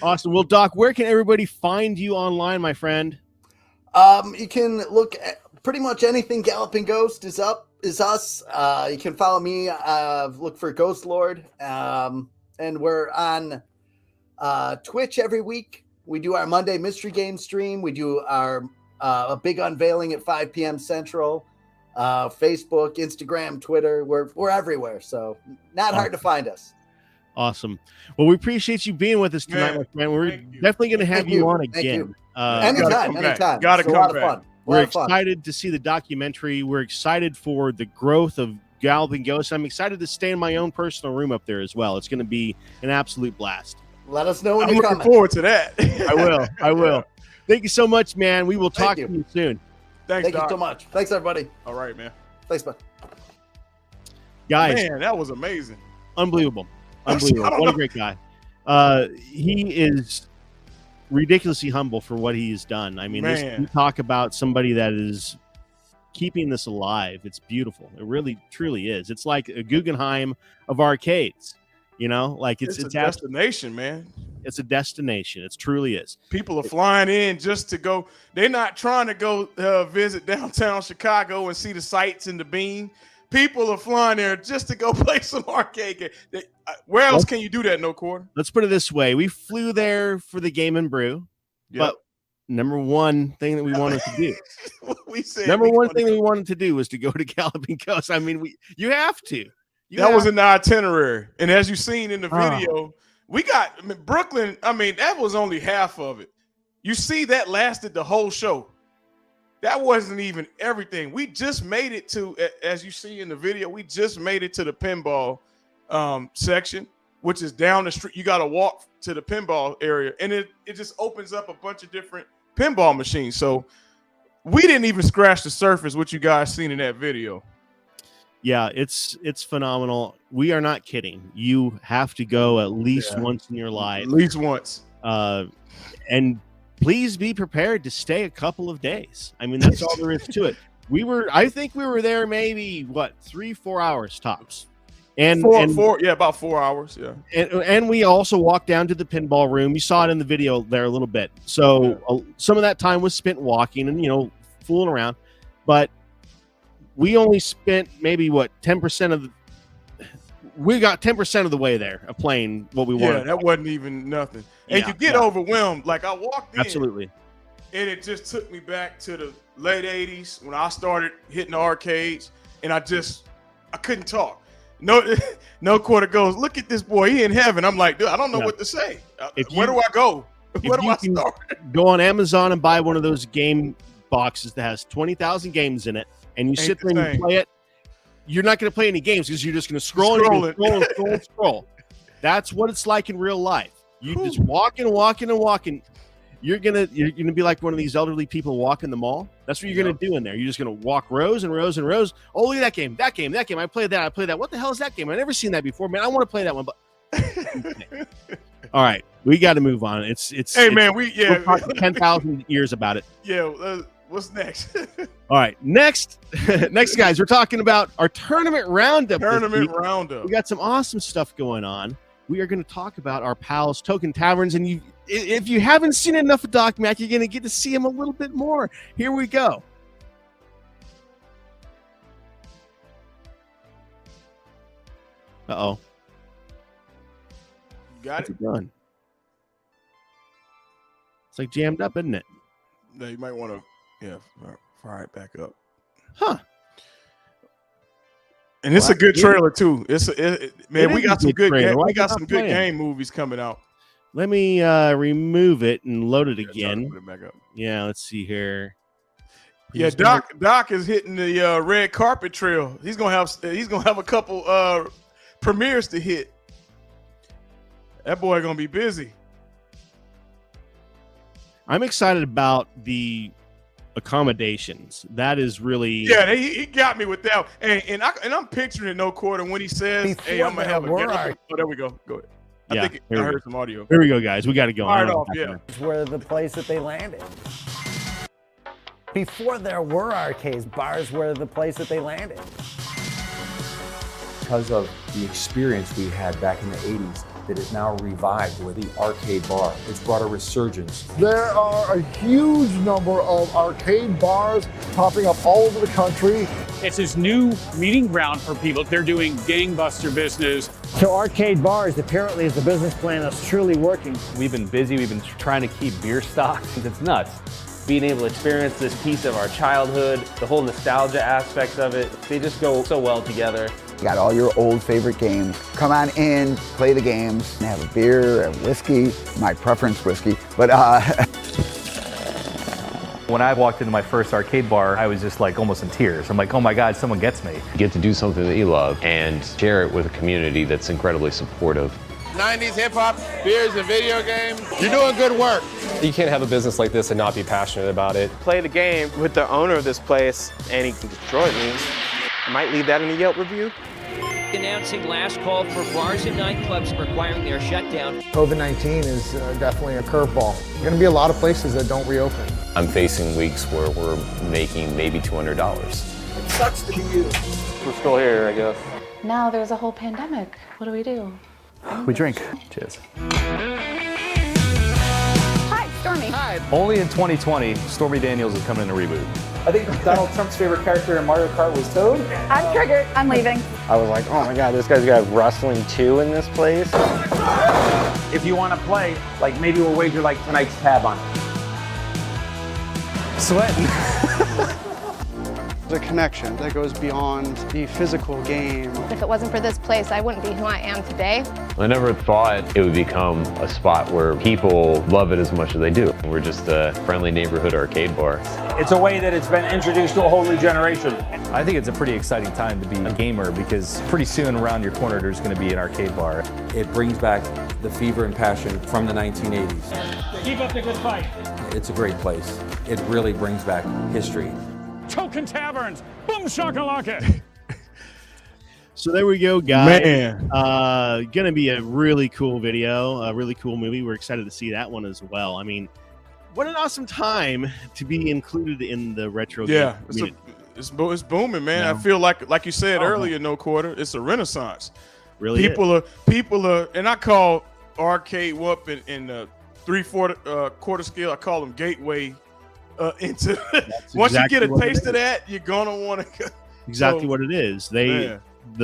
Awesome. Well, Doc, where can everybody find you online, my friend? You can look at pretty much anything Galloping Ghost is us. You can follow me, look for Ghost Lord. And we're on Twitch every week. We do our Monday mystery game stream. We do our a big unveiling at 5 p.m. Central. Facebook, Instagram, Twitter. We're everywhere. So not hard to find us. Awesome. Well, we appreciate you being with us tonight, my friend. We're definitely going to have you on again. Anytime. Gotta come a lot back. of fun. We're excited to see the documentary. We're excited for the growth of Galloping Ghost. I'm excited to stay in my own personal room up there as well. It's going to be an absolute blast. Let us know when I'm you're looking coming. forward to that. I will. Thank you so much, man. We will talk to you soon. Thank you so much. Thanks, everybody. All right, man. Thanks, bud. Guys. Man, that was amazing. Unbelievable. What a great guy. He is ridiculously humble for what he has done. I mean, you talk about somebody that is keeping this alive. It's beautiful. It really, truly is. It's like a Guggenheim of arcades. You know, like it's a destination, man. It's a destination. It truly is. People are flying in just to go. They're not trying to go visit downtown Chicago and see the sights and the Bean. People are flying there just to go play some arcade game. Where else can you do that? No Quarter. Let's put it this way: we flew there for the Game and Brew, but number one thing that we wanted to do. We said Number one thing that we wanted to do was to go to Galloping Ghost. I mean, you have to. That was in the itinerary. And as you've seen in the video, we got Brooklyn. I mean, that was only half of it. You see, that lasted the whole show. That wasn't even everything. We just made it to, as you see in the video, we just made it to the pinball section, which is down the street. You got to walk to the pinball area, and it just opens up a bunch of different pinball machines. So we didn't even scratch the surface, what you guys seen in that video. Yeah, it's phenomenal. We are not kidding. You have to go at least once in your life. At least once. And please be prepared to stay a couple of days. I mean, that's all there is to it. I think we were there maybe 3-4 hours tops. And about 4 hours. Yeah. And we also walked down to the pinball room. You saw it in the video there a little bit. So some of that time was spent walking and, fooling around. But we only spent maybe 10% of we got 10% of the way there of playing what we wanted. Yeah, that wasn't even nothing. And you get overwhelmed. Like I walked in. Absolutely. And it just took me back to the late 80s when I started hitting the arcades, and I couldn't talk. No quarter goes, look at this boy, he in heaven. I'm like, dude, I don't know what to say. Where do I go? Where do I start? Go on Amazon and buy one of those game boxes that has 20,000 games in it, and you sit there and you play it. You're not going to play any games because you're just going to scroll and scroll. That's what it's like in real life. You just walking. You're gonna be like one of these elderly people walking the mall. That's what you're gonna do in there. You're just gonna walk rows and rows and rows. Oh, look at that game. I played that. What the hell is that game? I've never seen that before, man. I want to play that one. But all right, we got to move on. It's man, we're talking 10,000 years about it. Yeah. What's next? All right, next, guys, we're talking about our tournament roundup. We got some awesome stuff going on. We are going to talk about our pals, Token Taverns, and if you haven't seen enough of Doc Mack, you're going to get to see him a little bit more. Here we go. Uh-oh. You got it? Done. It's like jammed up, isn't it? No, you might want to, fire it back up. Huh. And it's a good trailer too. We got some good game movies coming out. Let me remove it and load it again. Put it back up. Yeah, let's see here. Doc is hitting the red carpet trail. He's gonna have a couple premieres to hit. That boy gonna be busy. I'm excited about the accommodations. That is really he got me with that. And I'm picturing it no quarter when he says, "Hey, I'm gonna have a." Oh, there we go. Go ahead. I heard some audio. Here we go, guys. We got to go. Were the place that they landed. Before there were arcades, bars were the place that they landed. Because of the experience we had back in the 80s, that is now revived with the arcade bar. It's brought a resurgence. There are a huge number of arcade bars popping up all over the country. It's this new meeting ground for people. They're doing gangbuster business. So arcade bars apparently is a business plan that's truly working. We've been busy. We've been trying to keep beer stocked. It's nuts. Being able to experience this piece of our childhood, the whole nostalgia aspect of it, they just go so well together. You got all your old favorite games. Come on in, play the games, and have a beer, a whiskey, my preference whiskey. But when I walked into my first arcade bar, I was just like almost in tears. I'm like, oh my God, someone gets me. You get to do something that you love and share it with a community that's incredibly supportive. 90s hip-hop, beers and video games. You're doing good work. You can't have a business like this and not be passionate about it. Play the game with the owner of this place and he destroyed me. I might leave that in a Yelp review. Announcing last call for bars and nightclubs requiring their shutdown. COVID-19 is definitely a curveball. There are going to be a lot of places that don't reopen. I'm facing weeks where we're making maybe $200. It sucks to be you. We're still here, I guess. Now there's a whole pandemic. What do we do? We drink. Cheers. Hi, Stormy. Hi. Only in 2020, Stormy Daniels is coming in a reboot. I think Donald Trump's favorite character in Mario Kart was Toad. I'm triggered. I'm leaving. I was like, oh my God, this guy's got wrestling too in this place. If you want to play, maybe we'll wager tonight's tab on it. Sweating. The connection that goes beyond the physical game. If it wasn't for this place, I wouldn't be who I am today. I never thought it would become a spot where people love it as much as they do. We're just a friendly neighborhood arcade bar. It's a way that it's been introduced to a whole new generation. I think it's a pretty exciting time to be a gamer because pretty soon around your corner there's going to be an arcade bar. It brings back the fever and passion from the 1980s. Keep up the good fight. It's a great place. It really brings back history. Token Taverns, boom shakalaka. So there we go, guys. Man. Gonna be a really cool video, a really cool movie. We're excited to see that one as well. I mean, what an awesome time to be included in the retro game community. It's booming, man. Yeah. I feel like you said earlier, No Quarter, it's a renaissance. Really people are, and I call arcade whoop in the 3/4 quarter scale, I call them gateway into once you get a taste of that, you're gonna want to exactly what it is. The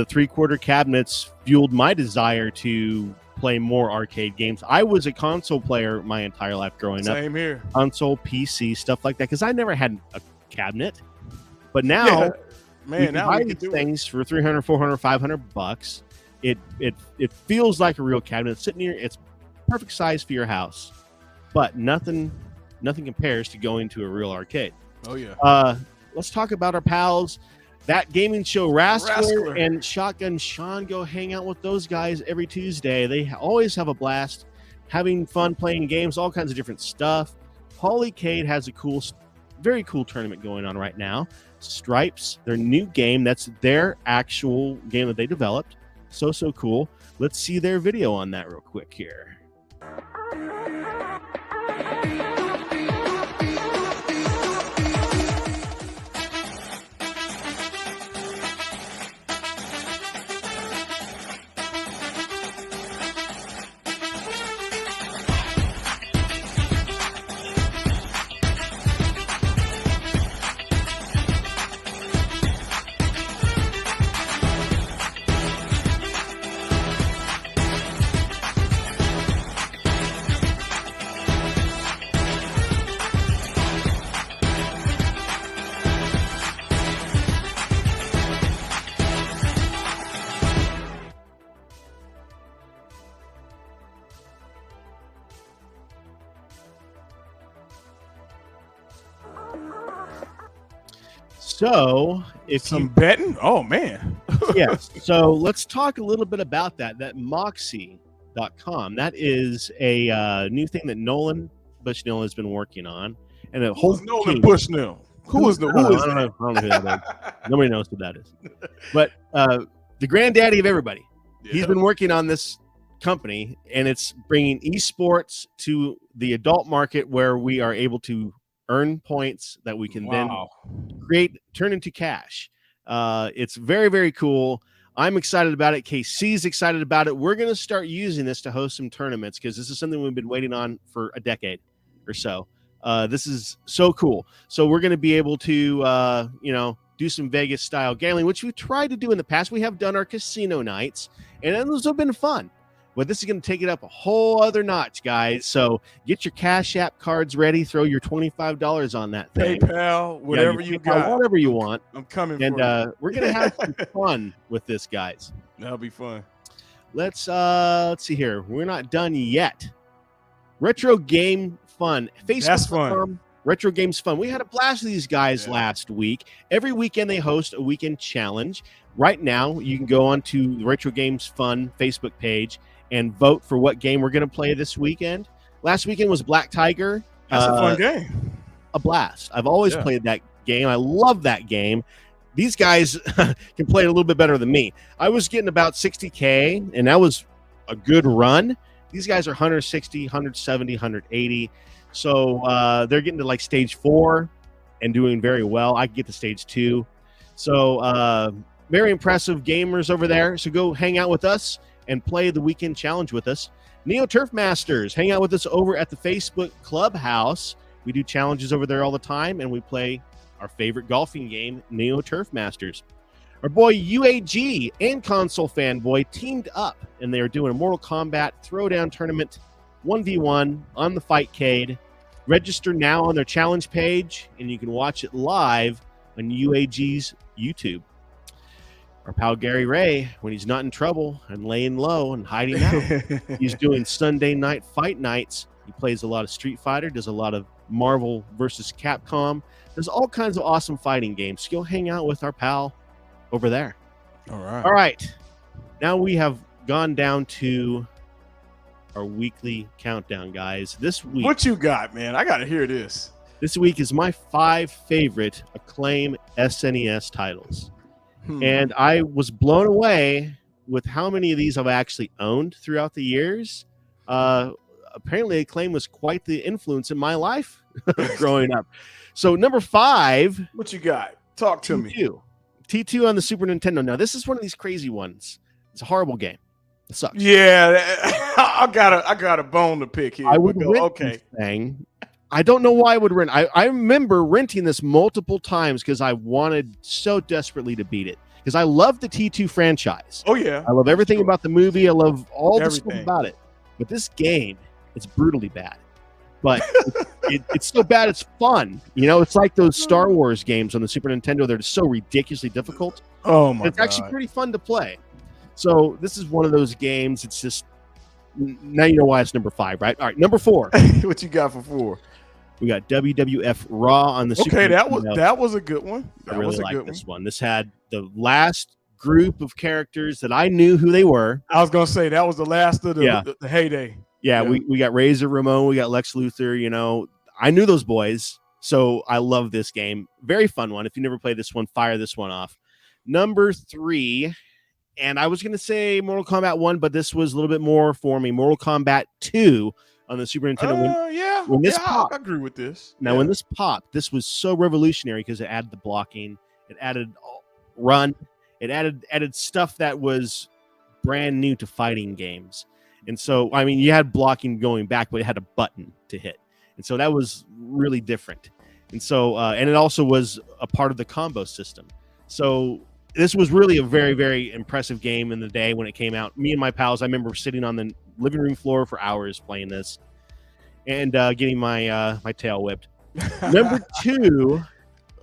3/4 cabinets fueled my desire to play more arcade games. I was a console player my entire life growing up. Same here. Console, PC, stuff like that, because I never had a cabinet. But now, we can buy these things for $300, $400, $500. It feels like a real cabinet. It's sitting here. It's perfect size for your house, but nothing compares to going to a real arcade. Oh yeah. Let's talk about our pals. That gaming show, Raskler and Shotgun Sean, go hang out with those guys every Tuesday. They always have a blast, having fun playing games, all kinds of different stuff. Polycade has a very cool tournament going on right now. Stripes, their new game, that's their actual game that they developed. So cool. Let's see their video on that real quick here. So, if some betting, oh man, yes. So let's talk a little bit about that. That Moxie.com. That is a new thing that Nolan Bushnell has been working on, and a whole Nolan Bushnell. Who is I don't know who that is. Nobody knows who that is. But the granddaddy of everybody. Yeah. He's been working on this company, and it's bringing esports to the adult market where we are able to earn points that we can then turn into cash. It's very, very cool. I'm excited about it. KC's excited about it. We're going to start using this to host some tournaments because this is something we've been waiting on for a decade or so. This is so cool. So we're going to be able to, do some Vegas style gambling, which we've tried to do in the past. We have done our casino nights, and those have been fun. But this is going to take it up a whole other notch, guys. So get your Cash App cards ready. Throw your $25 on that thing. PayPal, whatever you got. Whatever you want. I'm coming and, for you. We're going to have some fun with this, guys. That'll be fun. Let's see here. We're not done yet. Retro Game Fun. Facebook. That's fun. Retro Games Fun. We had a blast with these guys last week. Every weekend they host a weekend challenge. Right now, you can go on to the Retro Games Fun Facebook page and vote for what game we're going to play this weekend. Last weekend was Black Tiger. That's a fun game. A blast. I've always played that game. I love that game. These guys can play it a little bit better than me. I was getting about 60K, and that was a good run. These guys are 160, 170, 180. So they're getting to like stage 4 and doing very well. I can get to stage 2. So very impressive gamers over there. So go hang out with us and play the weekend challenge with us. Neo Turf Masters, hang out with us over at the Facebook Clubhouse. We do challenges over there all the time, and we play our favorite golfing game, Neo Turf Masters. Our boy UAG and Console Fanboy teamed up, and they are doing a Mortal Kombat Throwdown tournament 1v1 on the Fightcade. Register now on their challenge page, and you can watch it live on UAG's YouTube. Our pal Gary Ray, when he's not in trouble and laying low and hiding out, he's doing Sunday night fight nights. He plays a lot of Street Fighter, does a lot of Marvel versus Capcom. There's all kinds of awesome fighting games. So go hang out with our pal over there. All right. All right. Now we have gone down to our weekly countdown, guys. This week, What you got, man? I got to hear this. This week is my 5 favorite Acclaim SNES titles. And I was blown away with how many of these I've actually owned throughout the years. Apparently, Acclaim was quite the influence in my life growing up. So number 5. What you got? Talk to me. T2 on the Super Nintendo. Now, this is one of these crazy ones. It's a horrible game. It sucks. Yeah, I got a bone to pick here. I would rent okay. this thing. I don't know why I would rent. I remember renting this multiple times because I wanted so desperately to beat it. Because I love the T2 franchise. Oh, yeah. I love everything about the movie. I love all the stuff Everything. about it. But this game, it's brutally bad. But it's so bad it's fun. You know, it's like those Star Wars games on the Super Nintendo. They're so ridiculously difficult. Oh, my It's actually pretty fun to play. So this is one of those games. It's just, now you know why it's number 5, right? All right, number 4. What you got for 4? We got WWF Raw on the Super Nintendo. that was a good one. I really like this one. This had the last group of characters that I knew who they were. I was gonna say that was the last of the heyday. Yeah, we got Razor Ramon, we got Lex Luthor. You know, I knew those boys, so I love this game. Very fun one. If you never played this one, fire this one off. Number 3, and I was gonna say Mortal Kombat 1, but this was a little bit more for me. Mortal Kombat 2 on the Super Nintendo. When this popped, I agree with this. Now, when this popped, this was so revolutionary because it added the blocking, it added run, it added stuff that was brand new to fighting games. And so, I mean, you had blocking going back, but it had a button to hit. And so that was really different. And so, and it also was a part of the combo system. So this was really a very, very impressive game in the day when it came out. Me and my pals, I remember sitting on the living room floor for hours playing this and getting my my tail whipped. Number 2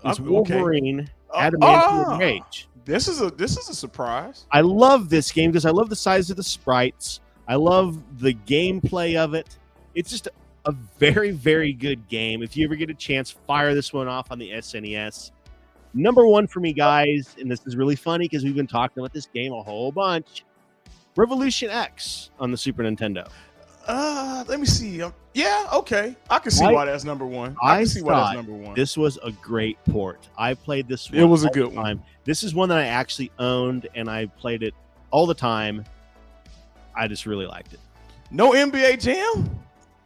is Wolverine Adamantium Rage. This is a surprise. I love this game because I love the size of the sprites. I love the gameplay of it. It's just a very, very good game. If you ever get a chance, fire this one off on the SNES. Number 1 for me, guys, and this is really funny because we've been talking about this game a whole bunch. Revolution X on the Super Nintendo. Let me see. Yeah, okay. I can see why that's number 1. I can see why that's number 1. This was a great port. I played this one. It was a good one. This is one that I actually owned, and I played it all the time. I just really liked it. No NBA Jam?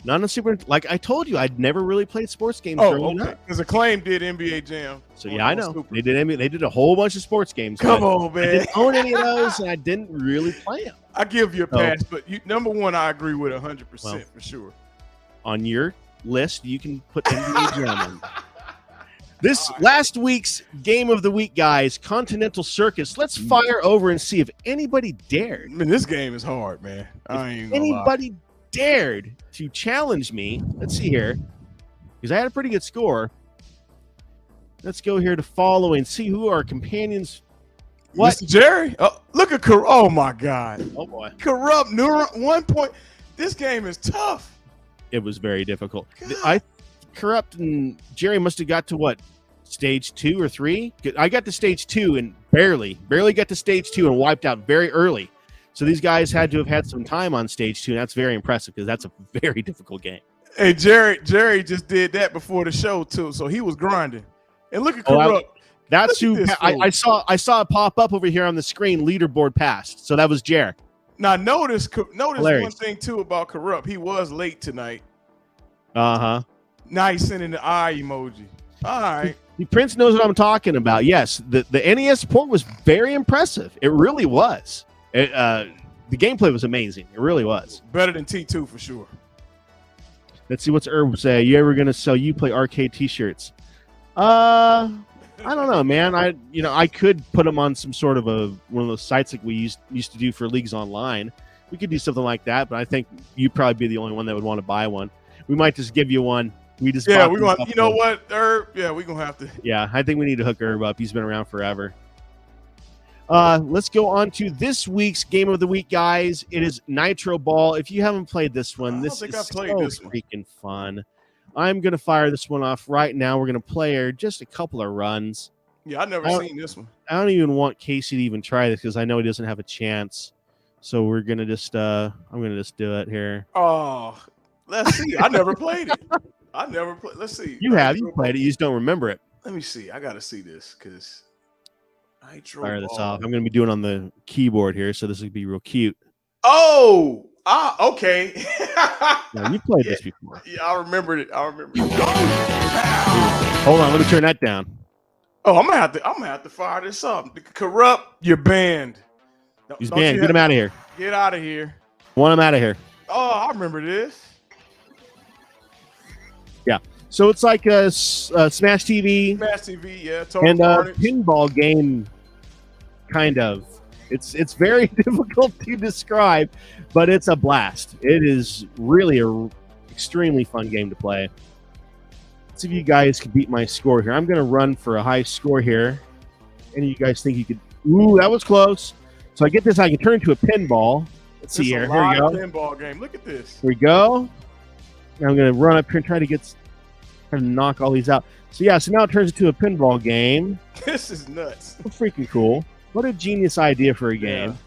Not on Super. Like I told you, I'd never really played sports games growing up. Because Acclaim did NBA Jam. So yeah, I know they did. They did a whole bunch of sports games. Come on, man. I didn't own any of those, and I didn't really play them. I give you a pass, but number 1, I agree with 100% for sure. On your list, you can put NBA Jam in. This last week's game of the week, guys, Continental Circus. Let's fire over and see if anybody dared. I mean, this game is hard, man. I ain't gonna anybody lie. dared to challenge me. Let's see here, because I had a pretty good score. Let's go here to following, see who our companions. What? Mr. Jerry? Oh, look at oh my God. Oh boy. Corrupt Neuron 1 point. This game is tough. It was very difficult. Corrupt and Jerry must have got to what, stage 2 or 3? I got to stage 2 and barely got to stage 2 and wiped out very early. So these guys had to have had some time on stage 2, and that's very impressive because that's a very difficult game. Hey, Jerry just did that before the show too, so he was grinding. And look at Corrupt. That's who I saw it pop up over here on the screen. Leaderboard passed, so that was Jer. Now notice one thing too about Corrupt. He was late tonight. Now he's sending the eye emoji. All right. Prince knows what I'm talking about. Yes, the NES port was very impressive. It really was. The gameplay was amazing. It really was. Better than T2 for sure. Let's see what's Herb say. You ever gonna sell Uplay arcade T-shirts? I don't know, man. I could put them on some sort of one of those sites like we used to do for leagues online. We could do something like that, but I think you'd probably be the only one that would want to buy one. We might just give you one We just Yeah, bought we're them going. up You know for- what, Herb? Yeah, we're gonna have to. Yeah, I think we need to hook Herb up. He's been around forever. Let's go on to this week's game of the week, guys. It is Nitro Ball. If you haven't played this one, this is so freaking fun. I'm going to fire this one off right now. We're going to play just a couple of runs. Yeah, I never seen this one. I don't even want Casey to even try this because I know he doesn't have a chance. So we're going to just, I'm going to just do it here. Oh, let's see. I never played it. I never played. Let's see. You played it. You just don't remember it. Let me see. I got to see this because Nitro Fire this Ball. off. I'm going to be doing on the keyboard here, so this will be real cute. Oh, okay. Now, you played this before. Yeah, I remembered it. Hold on, let me turn that down. Oh, I'm gonna have to fire this up. Corrupt, you're banned. He's banned. Get him out of here. Get out of here. Want him out of here. Oh, I remember this. Yeah. So it's like a Smash TV. Smash TV, yeah. Total And a Carnage. pinball game, kind of. It's very difficult to describe, but it's a blast. It is really a extremely fun game to play. Let's see if you guys can beat my score here. I'm going to run for a high score here. Any of you guys think you could? Ooh, that was close. So I get this. I can turn into a pinball. Let's see It's here. a Here we go. live pinball game. Look at this. Here we go. Now I'm going to run up here and try to knock all these out. So yeah, so now it turns into a pinball game. This is nuts. Freaking cool. What a genius idea for a game.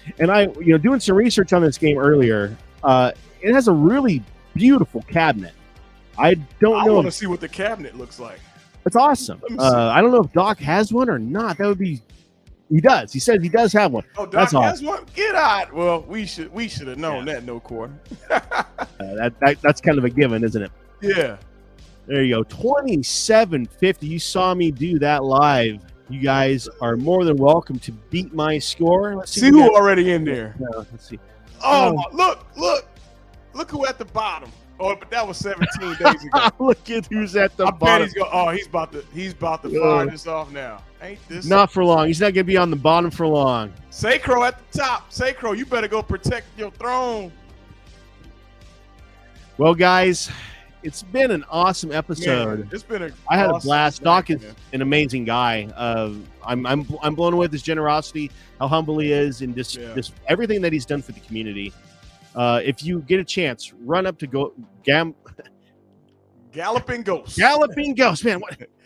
Yeah. And I, doing some research on this game earlier, it has a really beautiful cabinet. I don't know. I want to see what the cabinet looks like. It's awesome. I don't know if Doc has one or not. That would be. He does. He says he does have one. Oh, Doc That's has awesome. one. Get out. Well, we should have known that. No quarter. That's kind of a given, isn't it? Yeah. There you go. 2750. You saw me do that live. You guys are more than welcome to beat my score. Let's see who already in there. Let's see. Oh, look who at the bottom. Oh, but that was 17 days ago. Look at who's at the I bottom. bet he's about to fire this off now. Ain't this not for long? He's not going to be on the bottom for long. Sacro at the top. Sacro, you better go protect your throne. Well, guys, it's been an awesome episode. Man, it's been I had a blast. Doc is an amazing guy. I'm blown away with his generosity, how humble he is, and just everything that he's done for the community. If you get a chance, run up to Galloping Ghost. Galloping Ghost, man.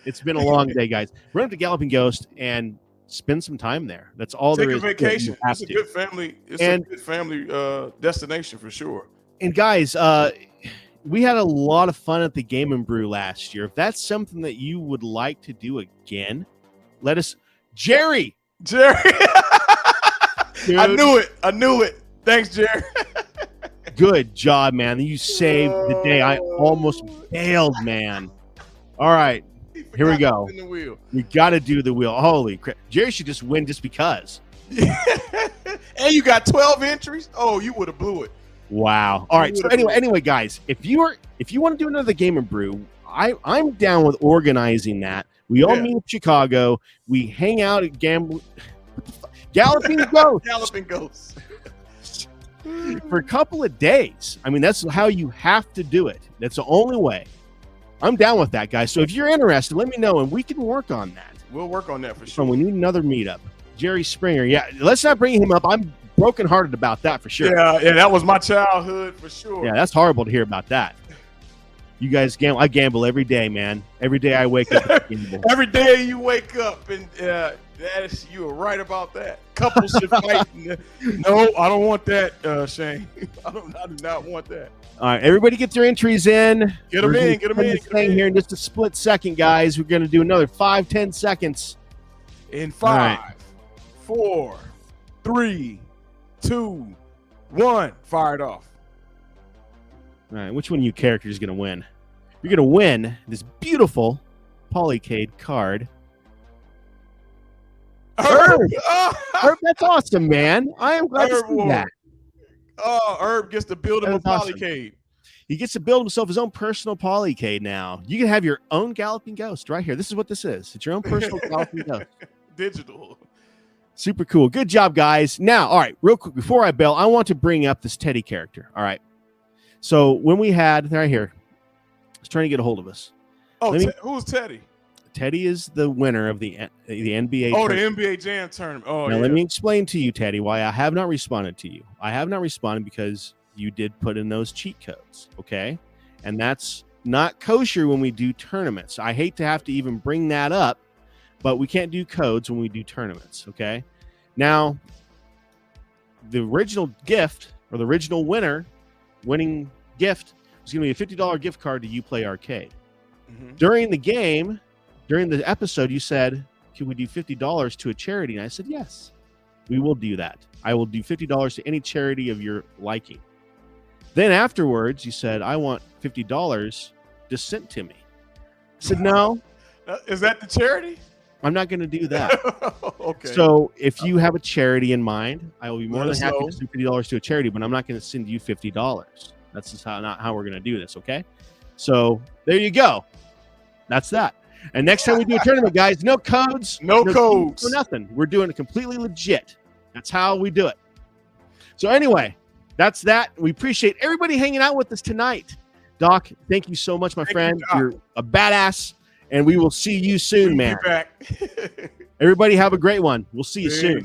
It's been a long day, guys. Run up to Galloping Ghost and spend some time there. That's all there is. Take a vacation. It's a good family. It's a good family destination for sure. And guys, we had a lot of fun at the Game and Brew last year. If that's something that you would like to do again, let us. Jerry. I knew it. Thanks, Jerry. Good job, man. You saved the day. I almost bailed, man. All right. Here we go. We got to do the wheel. Holy crap. Jerry should just win just because. And you got 12 entries? Oh, you would have blew it. Wow. All right. So anyway, guys, if you want to do another Game and Brew, I'm down with organizing that. We all meet in Chicago. We hang out at Galloping Ghost. Galloping Ghost. For a couple of days. I mean, that's how you have to do it. That's the only way. I'm down with that, guys. So if you're interested, let me know, and we can work on that. We'll work on that for sure. So we need another meetup. Jerry Springer. Yeah, let's not bring him up. I'm brokenhearted about that for sure. Yeah, that was my childhood for sure. Yeah, that's horrible to hear about that. You guys gamble. I gamble every day, man. Every day I wake up. Every day you wake up, and you are right about that. Couples should fight. No, I don't want that, Shane. I do not want that. All right, everybody get their entries in. Get them in. Here in just a split second, guys. We're going to do another 5-10 seconds. In 5, 4, 3, 2, 1. Fire it off. All right, which one of you characters is going to win? You're going to win this beautiful Polycade card. Herb! Herb, that's awesome, man. I am glad to see that. Oh, Herb gets to build him a awesome. Polycade. He gets to build himself his own personal Polycade now. You can have your own Galloping Ghost right here. This is what this is. It's your own personal Galloping Ghost. Digital. Super cool. Good job, guys. Now, all right, real quick, before I bail, I want to bring up this Teddy character. All right. So when we had, right here. was trying to get a hold of us. Oh, who's Teddy? Teddy is the winner of the NBA. Oh, tournament. the NBA Jam tournament. Oh, now, yeah. let me explain to you, Teddy, why I have not responded to you. I have not responded because you did put in those cheat codes, okay? And that's not kosher when we do tournaments. I hate to have to even bring that up, but we can't do codes when we do tournaments, okay? Now, the original gift or the original winning gift was going to be a $50 gift card to Uplay Arcade. Mm-hmm. During the game, during the episode, you said, can we do $50 to a charity? And I said, yes, we will do that. I will do $50 to any charity of your liking. Then afterwards, you said, I want $50 just sent to me. I said, no. Is that the charity? I'm not going to do that. Okay. So if you have a charity in mind, I will be more Let than us happy know. to send $50 to a charity, but I'm not going to send you $50. That's just not how we're going to do this, okay? So there you go. That's that. And next time we do a tournament, guys, no codes. No codes. No nothing. We're doing it completely legit. That's how we do it. So anyway, that's that. We appreciate everybody hanging out with us tonight. Doc, thank you so much, my friend. You're a badass, and we will see you soon, man. Be back. Everybody have a great one. We'll see you soon.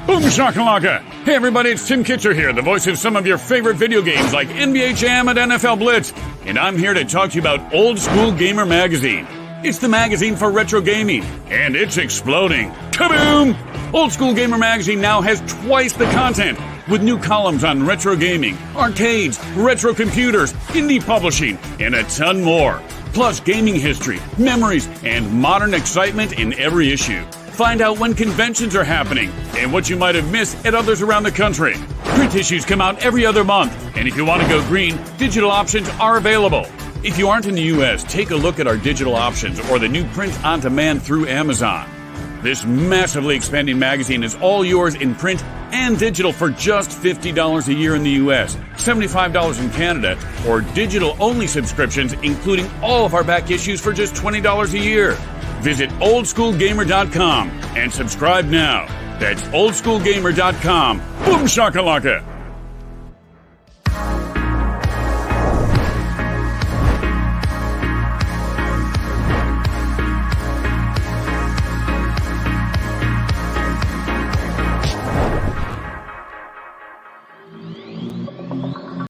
Boom shakalaka! Hey everybody, it's Tim Kitcher here, the voice of some of your favorite video games like NBA Jam and NFL Blitz, and I'm here to talk to you about Old School Gamer Magazine. It's the magazine for retro gaming, and it's exploding. Kaboom! Old School Gamer Magazine now has twice the content, with new columns on retro gaming, arcades, retro computers, indie publishing, and a ton more. Plus gaming history, memories, and modern excitement in every issue. Find out when conventions are happening and what you might have missed at others around the country. Print issues come out every other month, and if you want to go green, digital options are available. If you aren't in the U.S., take a look at our digital options or the new print on demand through Amazon. This massively expanding magazine is all yours in print and digital for just $50 a year in the U.S., $75 in Canada, or digital-only subscriptions, including all of our back issues for just $20 a year. Visit oldschoolgamer.com and subscribe now. That's oldschoolgamer.com. Boom shakalaka!